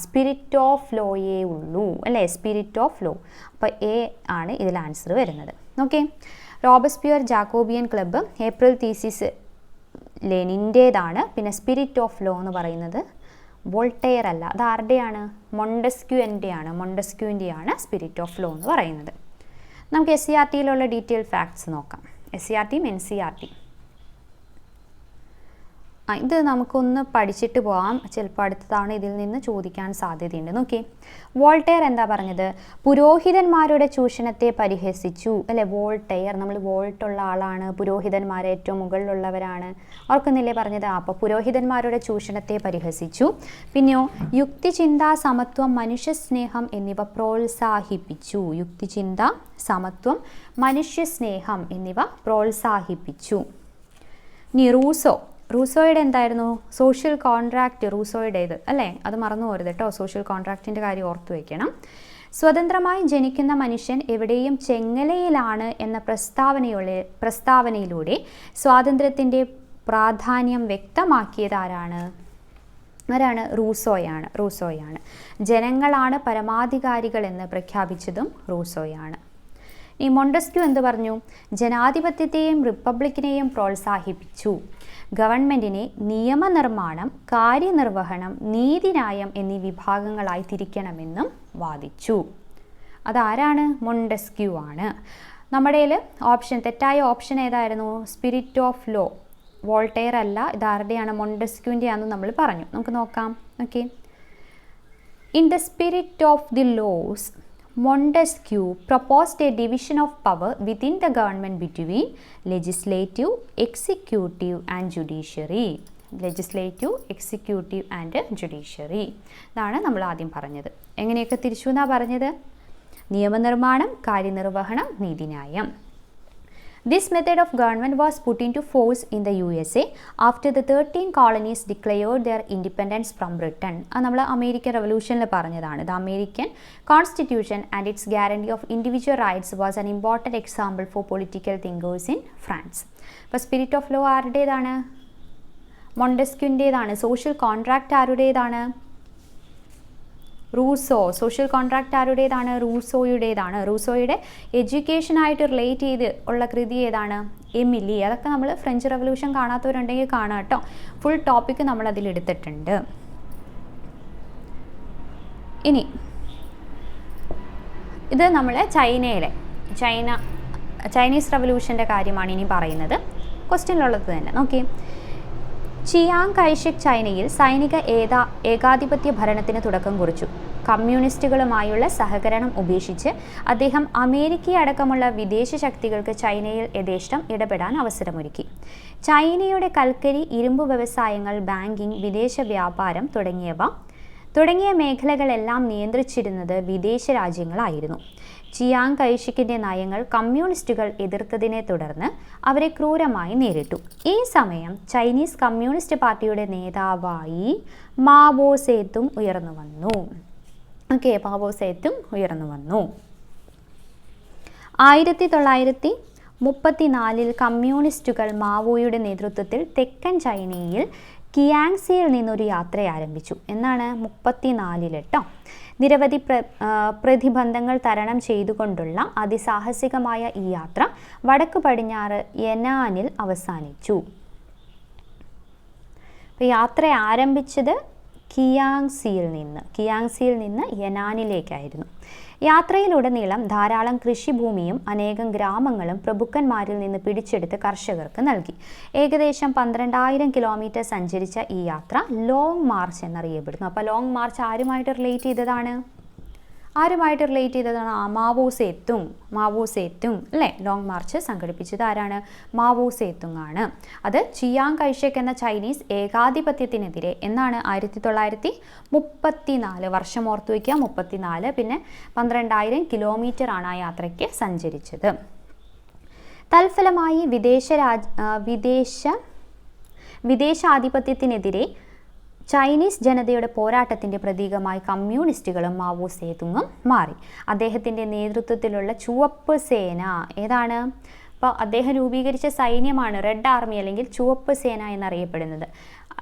സ്പിരിറ്റ് ഓഫ് ലോയേ ഉള്ളൂ അല്ലേ? Spirit of law. അപ്പോൾ എ ആണ് ഇതിൽ ആൻസർ വരുന്നത്. Okay. Robespierre Jacobin club, April thesis ലെനിൻ്റേതാണ്. പിന്നെ സ്പിരിറ്റ് ഓഫ് ലോ എന്ന് പറയുന്നത് വോൾട്ടെയർ അല്ല, അത് ആരുടെയാണ്? മൊണ്ടസ്ക്യൂൻ്റെയാണ് സ്പിരിറ്റ് ഓഫ് ലോ എന്ന് പറയുന്നത്. നമുക്ക് SCERTയിലുള്ള ഡീറ്റെയിൽ ഫാക്ട്സ് നോക്കാം. SCERTയും NCERT. ഇത് നമുക്കൊന്ന് പഠിച്ചിട്ട് പോകാം. ചിലപ്പോൾ അടുത്ത തവണ ഇതിൽ നിന്ന് ചോദിക്കാൻ സാധ്യതയുണ്ട്. നോക്കി, വോൾട്ടെയർ എന്താ പറഞ്ഞത്? പുരോഹിതന്മാരുടെ ചൂഷണത്തെ പരിഹസിച്ചു അല്ലേ? വോൾട്ടെയർ, നമ്മൾ വോൾട്ടുള്ള ആളാണ്, പുരോഹിതന്മാരെ ഏറ്റവും മുകളിലുള്ളവരാണ്, ഓർക്കുന്നില്ലേ പറഞ്ഞത്? അപ്പോൾ പുരോഹിതന്മാരുടെ ചൂഷണത്തെ പരിഹസിച്ചു. പിന്നെയോ യുക്തിചിന്ത, സമത്വം, മനുഷ്യസ്നേഹം എന്നിവ പ്രോത്സാഹിപ്പിച്ചു. യുക്തിചിന്ത, സമത്വം, മനുഷ്യസ്നേഹം എന്നിവ പ്രോത്സാഹിപ്പിച്ചു. ഇനി റൂസോയുടെ എന്തായിരുന്നു? സോഷ്യൽ കോൺട്രാക്റ്റ് റൂസോയുടേത് അല്ലേ? അത് മറന്നു പോരുത് കേട്ടോ. സോഷ്യൽ കോൺട്രാക്റ്റിൻ്റെ കാര്യം ഓർത്തു വയ്ക്കണം. സ്വതന്ത്രമായി ജനിക്കുന്ന മനുഷ്യൻ എവിടെയും ചെങ്ങലയിലാണ് എന്ന പ്രസ്താവനയിലൂടെ സ്വാതന്ത്ര്യത്തിൻ്റെ പ്രാധാന്യം വ്യക്തമാക്കിയത് ആരാണ്? റൂസോയാണ്. ജനങ്ങളാണ് പരമാധികാരികൾ എന്ന് പ്രഖ്യാപിച്ചതും റൂസോയാണ്. ഈ മൊണ്ടസ്ക്യൂ എന്ത് പറഞ്ഞു? ജനാധിപത്യത്തെയും റിപ്പബ്ലിക്കിനെയും പ്രോത്സാഹിപ്പിച്ചു. ഗവൺമെൻറ്റിനെ നിയമനിർമ്മാണം, കാര്യനിർവഹണം, നീതിന്യായം എന്നീ വിഭാഗങ്ങളായി തിരിക്കണമെന്നും വാദിച്ചു. അതാരാണ്? മൊണ്ടസ്ക്യൂ ആണ്. നമ്മുടെ ഓപ്ഷൻ, തെറ്റായ ഓപ്ഷൻ ഏതായിരുന്നു? Spirit of law. വോൾട്ടെയർ അല്ല, ഇതാരുടെയാണ്? മൊണ്ടസ്ക്യൂൻ്റെയാണെന്ന് നമ്മൾ പറഞ്ഞു. നമുക്ക് നോക്കാം. Okay. In the spirit of the laws, Montesquieu proposed a division of power within the government between legislative, executive and judiciary. ഇതാണ് നമ്മൾ ആദ്യം പറഞ്ഞത്. എങ്ങനെയൊക്കെ തിരിച്ചു എന്നാണ് പറഞ്ഞത്? നിയമനിർമ്മാണം, കാര്യനിർവഹണം, നീതിന്യായം. This method of government was put into force in the USA after the 13 colonies declared their independence from Britain. അത് നമ്മൾ അമേരിക്കൻ റവല്യൂഷനിൽ പറഞ്ഞതാണ്. The American Constitution and its guarantee of individual rights was an important example for political thinkers in France. അപ്പോൾ spirit of law ആരുടേതാണ്? മൊണ്ടസ്ക്യൂൻ്റേതാണ്. Social contract ആരുടേതാണ്? Rousseau. Social contract ആരുടേതാണ്? റൂസോയുടേതാണ്. റൂസോയുടെ എഡ്യൂക്കേഷനായിട്ട് relate ചെയ്ത് ഉള്ള കൃതി ഏതാണ്? എമിലി. അതൊക്കെ നമ്മൾ ഫ്രഞ്ച് റവല്യൂഷൻ കാണാത്തവരുണ്ടെങ്കിൽ കാണാം കേട്ടോ. ഫുൾ ടോപ്പിക്ക് നമ്മൾ അതിലെടുത്തിട്ടുണ്ട്. ഇനി ഇത് നമ്മൾ ചൈനീസ് റവല്യൂഷൻ്റെ കാര്യമാണ് ഇനി പറയുന്നത്. ക്വസ്റ്റ്യനിലുള്ളത് തന്നെ നോക്കി. ചിയാങ് കൈഷക് ചൈനയിൽ സൈനിക ഏകാധിപത്യ ഭരണത്തിന് തുടക്കം കുറിച്ചു. കമ്മ്യൂണിസ്റ്റുകളുമായുള്ള സഹകരണം ഉപേക്ഷിച്ച് അദ്ദേഹം അമേരിക്കയടക്കമുള്ള വിദേശ ശക്തികൾക്ക് ചൈനയിൽ യഥേഷ്ടം ഇടപെടാൻ അവസരമൊരുക്കി. ചൈനയുടെ കൽക്കരി, ഇരുമ്പ് വ്യവസായങ്ങൾ, ബാങ്കിംഗ്, വിദേശ വ്യാപാരം തുടങ്ങിയ മേഖലകളെല്ലാം നിയന്ത്രിച്ചിരുന്നത് വിദേശ രാജ്യങ്ങളായിരുന്നു. ചിയാങ് കൈഷക്കിൻ്റെ നയങ്ങൾ കമ്മ്യൂണിസ്റ്റുകൾ എതിർത്തതിനെ തുടർന്ന് അവരെ ക്രൂരമായി നേരിട്ടു. ഈ സമയം ചൈനീസ് കമ്മ്യൂണിസ്റ്റ് പാർട്ടിയുടെ നേതാവായി മാവോ സേതുങ് ഉയർന്നു വന്നു. മാവോ സേതുങ് ഉയർന്നു വന്നു. 1934 കമ്മ്യൂണിസ്റ്റുകൾ മാവോയുടെ നേതൃത്വത്തിൽ തെക്കൻ ചൈനയിൽ കിയാങ്സിയിൽ നിന്നൊരു യാത്ര ആരംഭിച്ചു. എന്നാണ് 34 കേട്ടോ. നിരവധി പ്രതിബന്ധങ്ങൾ തരണം ചെയ്തുകൊണ്ടുള്ള അതിസാഹസികമായ ഈ യാത്ര വടക്കു പടിഞ്ഞാറ് യെനാനിൽ അവസാനിച്ചു. യാത്ര ആരംഭിച്ചത് കിയാങ്സിയിൽ നിന്ന് യെനാനിലേക്കായിരുന്നു. യാത്രയിലുടനീളം ധാരാളം കൃഷിഭൂമിയും അനേകം ഗ്രാമങ്ങളും പ്രഭുക്കന്മാരിൽ നിന്ന് പിടിച്ചെടുത്ത് കർഷകർക്ക് നൽകി. ഏകദേശം 12,000 കിലോമീറ്റർ സഞ്ചരിച്ച ഈ യാത്ര ലോങ് മാർച്ച് എന്നറിയപ്പെടുന്നു. അപ്പോൾ ലോങ് മാർച്ച് ആരുമായിട്ട് റിലേറ്റ് ചെയ്തതാണ്? മാവോ സേതുങ് അല്ലേ? ലോങ് മാർച്ച് സംഘടിപ്പിച്ചത് ആരാണ്? മാവോ സേതുങ് ആണ്. അത് ചിയാങ് കൈഷക് എന്ന ചൈനീസ് ഏകാധിപത്യത്തിനെതിരെ എന്നാണ് 1934, വർഷം ഓർത്തു വയ്ക്കുക, 34. പിന്നെ 12,000 കിലോമീറ്റർ ആണ് ആ യാത്രയ്ക്ക് സഞ്ചരിച്ചത്. തൽഫലമായി വിദേശാധിപത്യത്തിനെതിരെ ചൈനീസ് ജനതയുടെ പോരാട്ടത്തിൻ്റെ പ്രതീകമായി കമ്മ്യൂണിസ്റ്റുകളും മാവോ സേതുങ്ങും മാറി. അദ്ദേഹത്തിൻ്റെ നേതൃത്വത്തിലുള്ള ചുവപ്പ് സേന ഏതാണ്? അപ്പോൾ അദ്ദേഹം രൂപീകരിച്ച സൈന്യമാണ് റെഡ് ആർമി അല്ലെങ്കിൽ ചുവപ്പ് സേന എന്നറിയപ്പെടുന്നത്.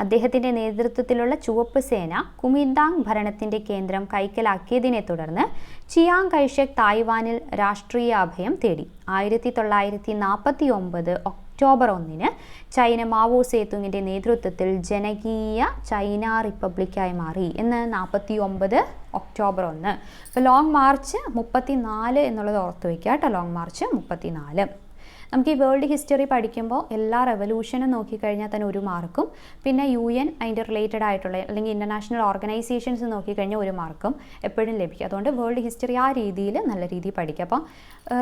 അദ്ദേഹത്തിൻ്റെ നേതൃത്വത്തിലുള്ള ചുവപ്പ് സേന കുമിന്താങ് ഭരണത്തിൻ്റെ കേന്ദ്രം കൈക്കലാക്കിയതിനെ തുടർന്ന് ചിയാങ് കൈഷക് തായ്വാനിൽ രാഷ്ട്രീയ അഭയം തേടി. 1949 ഒക്ടോബർ 1 ചൈന മാവോ സേതുങ്ങിൻ്റെ നേതൃത്വത്തിൽ ജനകീയ ചൈന റിപ്പബ്ലിക്കായി മാറി. എന്ന് 49 ഒക്ടോബർ 1. ഇപ്പോൾ ലോങ് മാർച്ച് 34 എന്നുള്ളത് ഓർത്ത് വയ്ക്കുക കേട്ടോ. Long March 34. നമുക്ക് ഈ വേൾഡ് ഹിസ്റ്ററി പഠിക്കുമ്പോൾ എല്ലാ റെവല്യൂഷനും നോക്കിക്കഴിഞ്ഞാൽ തന്നെ 1 മാർക്കും, പിന്നെ UN അതിൻ്റെ റിലേറ്റഡ് ആയിട്ടുള്ള അല്ലെങ്കിൽ ഇൻ്റർനാഷണൽ ഓർഗനൈസേഷൻസ് നോക്കിക്കഴിഞ്ഞാൽ 1 മാർക്കും എപ്പോഴും ലഭിക്കും. അതുകൊണ്ട് വേൾഡ് ഹിസ്റ്ററി ആ രീതിയിൽ നല്ല രീതിയിൽ പഠിക്കുക. അപ്പോൾ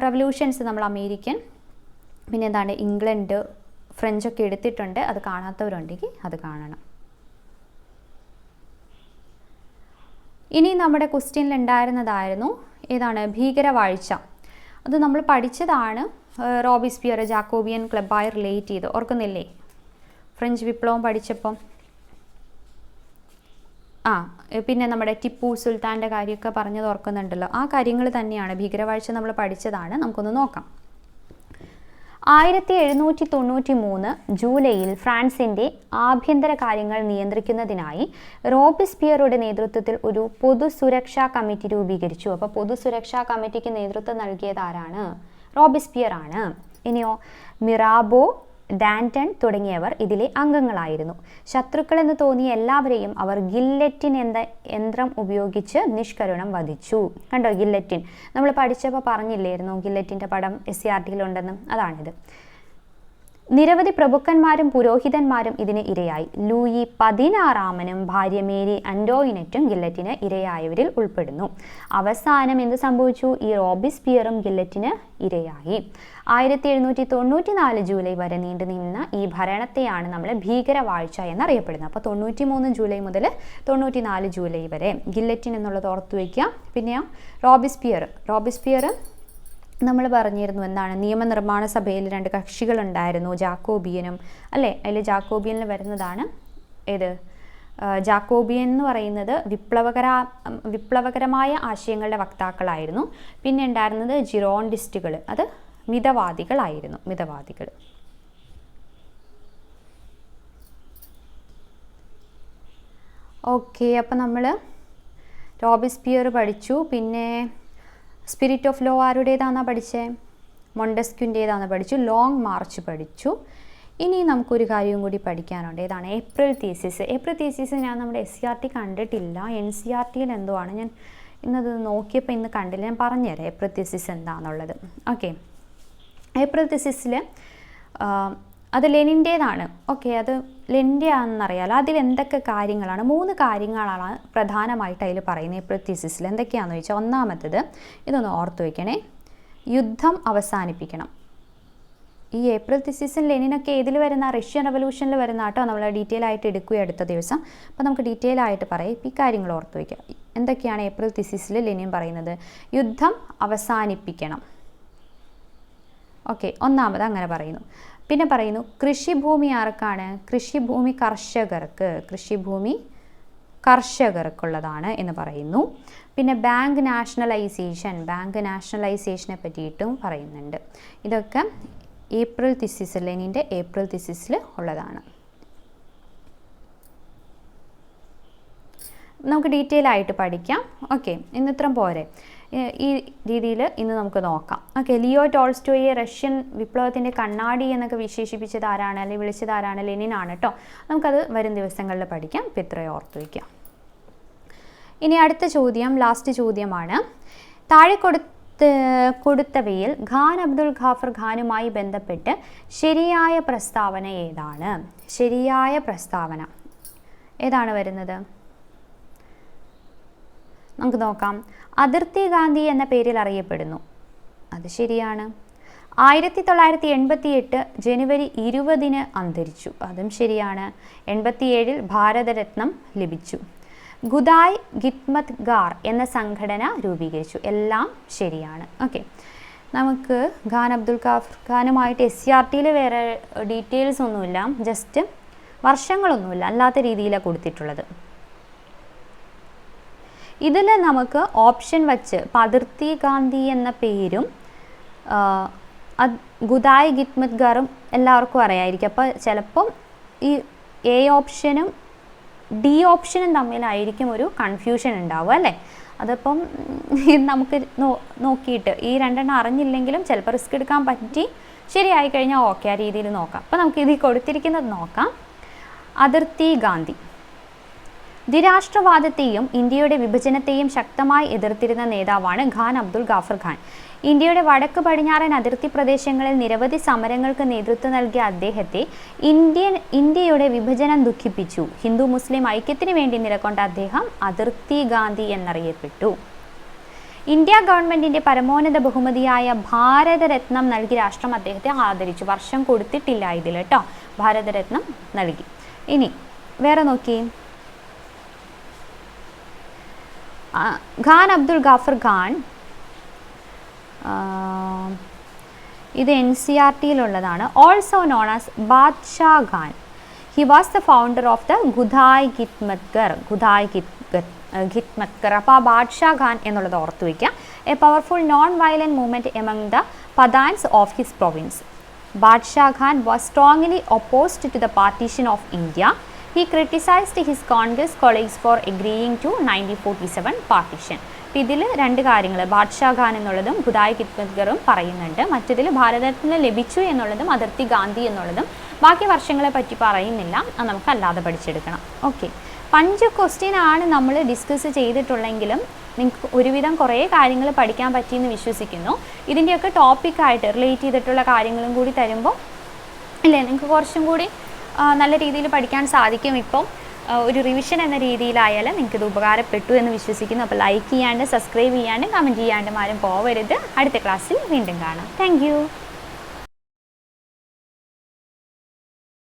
റെവല്യൂഷൻസ് നമ്മൾ അമേരിക്കൻ, പിന്നെ എന്താണ് ഇംഗ്ലണ്ട്, ഫ്രഞ്ചൊക്കെ എടുത്തിട്ടുണ്ട്. അത് കാണാത്തവരുണ്ടെങ്കിൽ അത് കാണണം. ഇനി നമ്മുടെ ക്വസ്റ്റ്യനിൽ ഉണ്ടായിരുന്നതായിരുന്നു ഏതാണ്? ഭീകരവാഴ്ച. അത് നമ്മൾ പഠിച്ചതാണ്. റോബിസ്പിയർ ജാക്കോബിയൻ ക്ലബ്ബായി റിലേറ്റ് ചെയ്ത് ഓർക്കുന്നില്ലേ? ഫ്രഞ്ച് വിപ്ലവം പഠിച്ചപ്പം. പിന്നെ നമ്മുടെ ടിപ്പു സുൽത്താൻ്റെ കാര്യമൊക്കെ പറഞ്ഞത് ഓർക്കുന്നുണ്ടല്ലോ. ആ കാര്യങ്ങൾ തന്നെയാണ്. ഭീകരവാഴ്ച നമ്മൾ പഠിച്ചതാണ്. നമുക്കൊന്ന് നോക്കാം. 1793 ജൂലൈയിൽ ഫ്രാൻസിൻ്റെ ആഭ്യന്തര കാര്യങ്ങൾ നിയന്ത്രിക്കുന്നതിനായി റോബിസ്പിയറുടെ നേതൃത്വത്തിൽ ഒരു പൊതുസുരക്ഷാ കമ്മിറ്റി രൂപീകരിച്ചു. അപ്പോൾ പൊതുസുരക്ഷാ കമ്മിറ്റിക്ക് നേതൃത്വം നൽകിയത് ആരാണ്? റോബിസ്പിയർ ആണ്. ഇനിയോ മിറാബോ, ഡാന്റൺ തുടങ്ങിയവർ ഇതിലെ അംഗങ്ങളായിരുന്നു. ശത്രുക്കളെന്ന് തോന്നിയ എല്ലാവരെയും അവർ ഗില്ലറ്റിൻ എന്ന യന്ത്രം ഉപയോഗിച്ച് നിഷ്കരുണം വധിച്ചു. കണ്ടോ ഗില്ലറ്റിൻ? നമ്മൾ പഠിച്ചപ്പോൾ പറഞ്ഞില്ലായിരുന്നു ഗില്ലറ്റിൻ്റെ പടം SCERT-യിലുണ്ടെന്ന്? അതാണിത്. നിരവധി പ്രഭുക്കന്മാരും പുരോഹിതന്മാരും ഇതിന് ഇരയായി. ലൂയി 16 ഭാര്യ മേരി അന്റോയിനറ്റും ഗില്ലറ്റിന് ഇരയായവരിൽ ഉൾപ്പെടുന്നു. അവസാനം എന്ത് സംഭവിച്ചു? ഈ റോബിസ്പിയറും ഗില്ലറ്റിന് ഇരയായി. 1794 ജൂലൈ വരെ നീണ്ടുനിന്ന ഈ ഭരണത്തെയാണ് നമ്മൾ ഭീകരവാഴ്ച എന്നറിയപ്പെടുന്നത്. അപ്പോൾ 93 ജൂലൈ മുതൽ 94 ജൂലൈ വരെ ഗില്ലറ്റിൻ എന്നുള്ളത് ഓർത്തു വയ്ക്കുക. പിന്നെയോ റോബിസ്പിയർ നമ്മൾ പറഞ്ഞിരുന്നു എന്താണ്? നിയമനിർമ്മാണ സഭയിൽ 2 കക്ഷികളുണ്ടായിരുന്നു, ജാക്കോബിയനും അല്ലേ? അതിൽ ജാക്കോബിയനിൽ വരുന്നതാണ് ഏത്? ജാക്കോബിയൻ എന്ന് പറയുന്നത് വിപ്ലവകരമായ ആശയങ്ങളുടെ വക്താക്കളായിരുന്നു. പിന്നെ ഉണ്ടായിരുന്നത് ജിറോണ്ടിസ്റ്റുകൾ, അത് മിതവാദികളായിരുന്നു. ഓക്കെ, അപ്പം നമ്മൾ റോബിസ്പിയർ പഠിച്ചു. പിന്നെ സ്പിരിറ്റ് ഓഫ് ലോ ആരുടേതാണെന്നാണ് പഠിച്ചത്? മൊണ്ടസ്ക്യൂൻ്റേതാണെന്ന് പഠിച്ചു. ലോങ് മാർച്ച് പഠിച്ചു. ഇനി നമുക്കൊരു കാര്യവും കൂടി പഠിക്കാനുണ്ട്. ഏതാണ്? ഏപ്രിൽ തീസിസ് ഞാൻ നമ്മുടെ SCERT കണ്ടിട്ടില്ല. NCERT-യിൽ എന്തോ ആണ്. ഞാൻ ഇന്നത് നോക്കിയപ്പോൾ ഇന്ന് കണ്ടില്ല. ഞാൻ പറഞ്ഞുതരാം ഏപ്രിൽ തീസിസ് എന്താണെന്നുള്ളത്. ഓക്കെ, ഏപ്രിൽ തീസിസിൽ അത് ലെനിൻ്റേതാണ്. ഓക്കെ, അത് ലെനിൻ്റെ ആണെന്നറിയാലോ. അതിൽ എന്തൊക്കെ കാര്യങ്ങളാണ്? 3 കാര്യങ്ങളാണ് പ്രധാനമായിട്ട് അതിൽ പറയുന്നത് ഏപ്രിൽ തീസിസിൽ. എന്തൊക്കെയാണെന്ന് ചോദിച്ചാൽ, ഒന്നാമത്തേത് ഇതൊന്ന് ഓർത്തു വയ്ക്കണേ, യുദ്ധം അവസാനിപ്പിക്കണം. ഈ ഏപ്രിൽ തിസിസും ലെനിനൊക്കെ ഏതിൽ വരുന്ന റഷ്യൻ റവല്യൂഷനിൽ വരുന്ന കേട്ടോ. നമ്മൾ ഡീറ്റെയിൽ ആയിട്ട് എടുക്കുകയും അടുത്ത ദിവസം. അപ്പോൾ നമുക്ക് ഡീറ്റെയിൽ ആയിട്ട് പറയാം. ഈ കാര്യങ്ങൾ ഓർത്ത് വയ്ക്കുക. എന്തൊക്കെയാണ് ഏപ്രിൽ തിസിസിൽ ലെനിൻ പറയുന്നത്? യുദ്ധം അവസാനിപ്പിക്കണം. ഓക്കെ, ഒന്നാമത് അങ്ങനെ പറയുന്നു. പിന്നെ പറയുന്നു കൃഷിഭൂമി ആർക്കാണ്? കൃഷിഭൂമി കർഷകർക്ക്, കൃഷിഭൂമി കർഷകർക്കുള്ളതാണ് എന്ന് പറയുന്നു. പിന്നെ ബാങ്ക് നാഷണലൈസേഷനെ പറ്റിയിട്ടും പറയുന്നുണ്ട്. ഇതൊക്കെ ഏപ്രിൽ തിസിസ്, ലെനിൻ്റെ ഏപ്രിൽ തിസിസിൽ ഉള്ളതാണ്. നമുക്ക് ഡീറ്റെയിൽ ആയിട്ട് പഠിക്കാം. ഓക്കെ, ഇന്നിത്രയും പോരെ. ഈ രീതിയിൽ ഇന്ന് നമുക്ക് നോക്കാം. ഓക്കെ, ലിയോ ടോൾസ്റ്റോയെ റഷ്യൻ വിപ്ലവത്തിൻ്റെ കണ്ണാടി എന്നൊക്കെ വിശേഷിപ്പിച്ചത് ആരാണ്, അല്ലെങ്കിൽ വിളിച്ചത് ആരാണ്? ലെനിനാണ് കേട്ടോ. നമുക്കത് വരും ദിവസങ്ങളിൽ പഠിക്കാം. ഇപ്പം ഇത്രയും ഓർത്ത് വയ്ക്കാം. ഇനി അടുത്ത ചോദ്യം, ലാസ്റ്റ് ചോദ്യമാണ്. താഴെ കൊടുത്തവയിൽ ഖാൻ അബ്ദുൽ ഗാഫർ ഖാനുമായി ബന്ധപ്പെട്ട് ശരിയായ പ്രസ്താവന ഏതാണ്? ശരിയായ പ്രസ്താവന ഏതാണ് വരുന്നത്? നമുക്ക് നോക്കാം. അതിർത്തി ഗാന്ധി എന്ന പേരിൽ അറിയപ്പെടുന്നു. അത് ശരിയാണ്. 1988 ജനുവരി 20 അന്തരിച്ചു. അതും ശരിയാണ്. 87 ഭാരതരത്നം ലഭിച്ചു. ഖുദായ് ഖിദ്മത്ഗാർ എന്ന സംഘടന രൂപീകരിച്ചു. എല്ലാം ശരിയാണ്. ഓക്കെ, നമുക്ക് ഖാൻ അബ്ദുൽ ഗാഫർ ഖാനുമായിട്ട് SCRTയിൽ വേറെ ഡീറ്റെയിൽസ് ഒന്നുമില്ല, ജസ്റ്റ് വർഷങ്ങളൊന്നുമില്ല, അല്ലാത്ത രീതിയിലാണ് കൊടുത്തിട്ടുള്ളത്. ഇതിൽ നമുക്ക് ഓപ്ഷൻ വച്ച് അതിർത്തി ഗാന്ധി എന്ന പേരും ഖുദായ് ഖിദ്മത്ഗാറും എല്ലാവർക്കും അറിയായിരിക്കും. അപ്പോൾ ചിലപ്പം ഈ എ ഓപ്ഷനും ഡി ഓപ്ഷനും തമ്മിലായിരിക്കും ഒരു കൺഫ്യൂഷൻ ഉണ്ടാവുക അല്ലേ. അതിപ്പം നമുക്ക് നോക്കിയിട്ട് ഈ രണ്ടെണ്ണം അറിഞ്ഞില്ലെങ്കിലും ചിലപ്പോൾ റിസ്ക് എടുക്കാൻ പറ്റി ശരിയായി കഴിഞ്ഞാൽ ഓക്കെ, ആ രീതിയിൽ നോക്കാം. അപ്പോൾ നമുക്ക് ഇതിൽ കൊടുത്തിരിക്കുന്നത് നോക്കാം. അതിർത്തി ഗാന്ധി ദ്വിരാഷ്ട്രവാദത്തെയും ഇന്ത്യയുടെ വിഭജനത്തെയും ശക്തമായി എതിർത്തിരുന്ന നേതാവാണ് ഖാൻ അബ്ദുൽ ഗാഫർ ഖാൻ. ഇന്ത്യയുടെ വടക്ക് പടിഞ്ഞാറൻ അതിർത്തി പ്രദേശങ്ങളിൽ നിരവധി സമരങ്ങൾക്ക് നേതൃത്വം നൽകിയ അദ്ദേഹത്തെ ഇന്ത്യയുടെ വിഭജനം ദുഃഖിപ്പിച്ചു. ഹിന്ദു മുസ്ലിം ഐക്യത്തിന് വേണ്ടി നിലകൊണ്ട അദ്ദേഹം അതിർത്തി ഗാന്ധി എന്നറിയപ്പെട്ടു. ഇന്ത്യ ഗവൺമെൻറ്റിൻ്റെ പരമോന്നത ബഹുമതിയായ ഭാരതരത്നം നൽകി രാഷ്ട്രം അദ്ദേഹത്തെ ആദരിച്ചു. വർഷം കൊടുത്തിട്ടില്ല ഇതിൽ കേട്ടോ. ഭാരതരത്നം നൽകി. ഇനി വേറെ നോക്കി. ഖാൻ അബ്ദുൽ ഗാഫർ ഖാൻ, ഇത് NCERTയിലുള്ളതാണ്. Also known as Badshah Khan. He was the founder of the Khudai Khidmatgar. അപ്പോൾ ആ ബാദ്ഷാ ഖാൻ എന്നുള്ളത് ഓർത്തു വയ്ക്കാം. A powerful non violent movement among the Pathans of his province. Badshah Khan was strongly opposed to the partition of India. He criticized his Congress colleagues for agreeing to 1947 partition. ഇതിൽ രണ്ട് കാര്യങ്ങൾ, ബാദ്ഷാ ഖാൻ എന്നുള്ളതും ഖുദായ് ഖിദ്മത്ഗറും പറയുന്നുണ്ട്. മറ്റതിൽ ഭാരതത്തിന് ലഭിച്ചു എന്നുള്ളതും അതിർത്തി ഗാന്ധി എന്നുള്ളതും. ബാക്കി വർഷങ്ങളെ പറ്റി പറയുന്നില്ല, അത് നമുക്ക് അല്ലാതെ പഠിച്ചെടുക്കണം. ഓക്കെ, 5 ക്വസ്റ്റ്യൻ ആണ് നമ്മൾ ഡിസ്കസ് ചെയ്തിട്ടുള്ളെങ്കിലും നിങ്ങൾക്ക് ഒരുവിധം കുറേ കാര്യങ്ങൾ പഠിക്കാൻ പറ്റിയെന്ന് വിശ്വസിക്കുന്നു. ഇതിൻ്റെയൊക്കെ ടോപ്പിക്കായിട്ട് റിലേറ്റ് ചെയ്തിട്ടുള്ള കാര്യങ്ങളും കൂടി തരുമ്പോൾ അല്ലേ നിങ്ങൾക്ക് കുറച്ചും കൂടി നല്ല രീതിയിൽ പഠിക്കാൻ സാധിക്കും. ഇപ്പം ഒരു റിവിഷൻ എന്ന രീതിയിലായാൽ നിങ്ങൾക്കിത് ഉപകാരപ്പെട്ടു എന്ന് വിശ്വസിക്കുന്നു. അപ്പോൾ ലൈക്ക് ചെയ്യാണ്ട്, സബ്സ്ക്രൈബ് ചെയ്യാണ്ട്, കമൻറ്റ് ചെയ്യാണ്ടും ആരും പോവരുത്. അടുത്ത ക്ലാസ്സിൽ വീണ്ടും കാണാം. താങ്ക്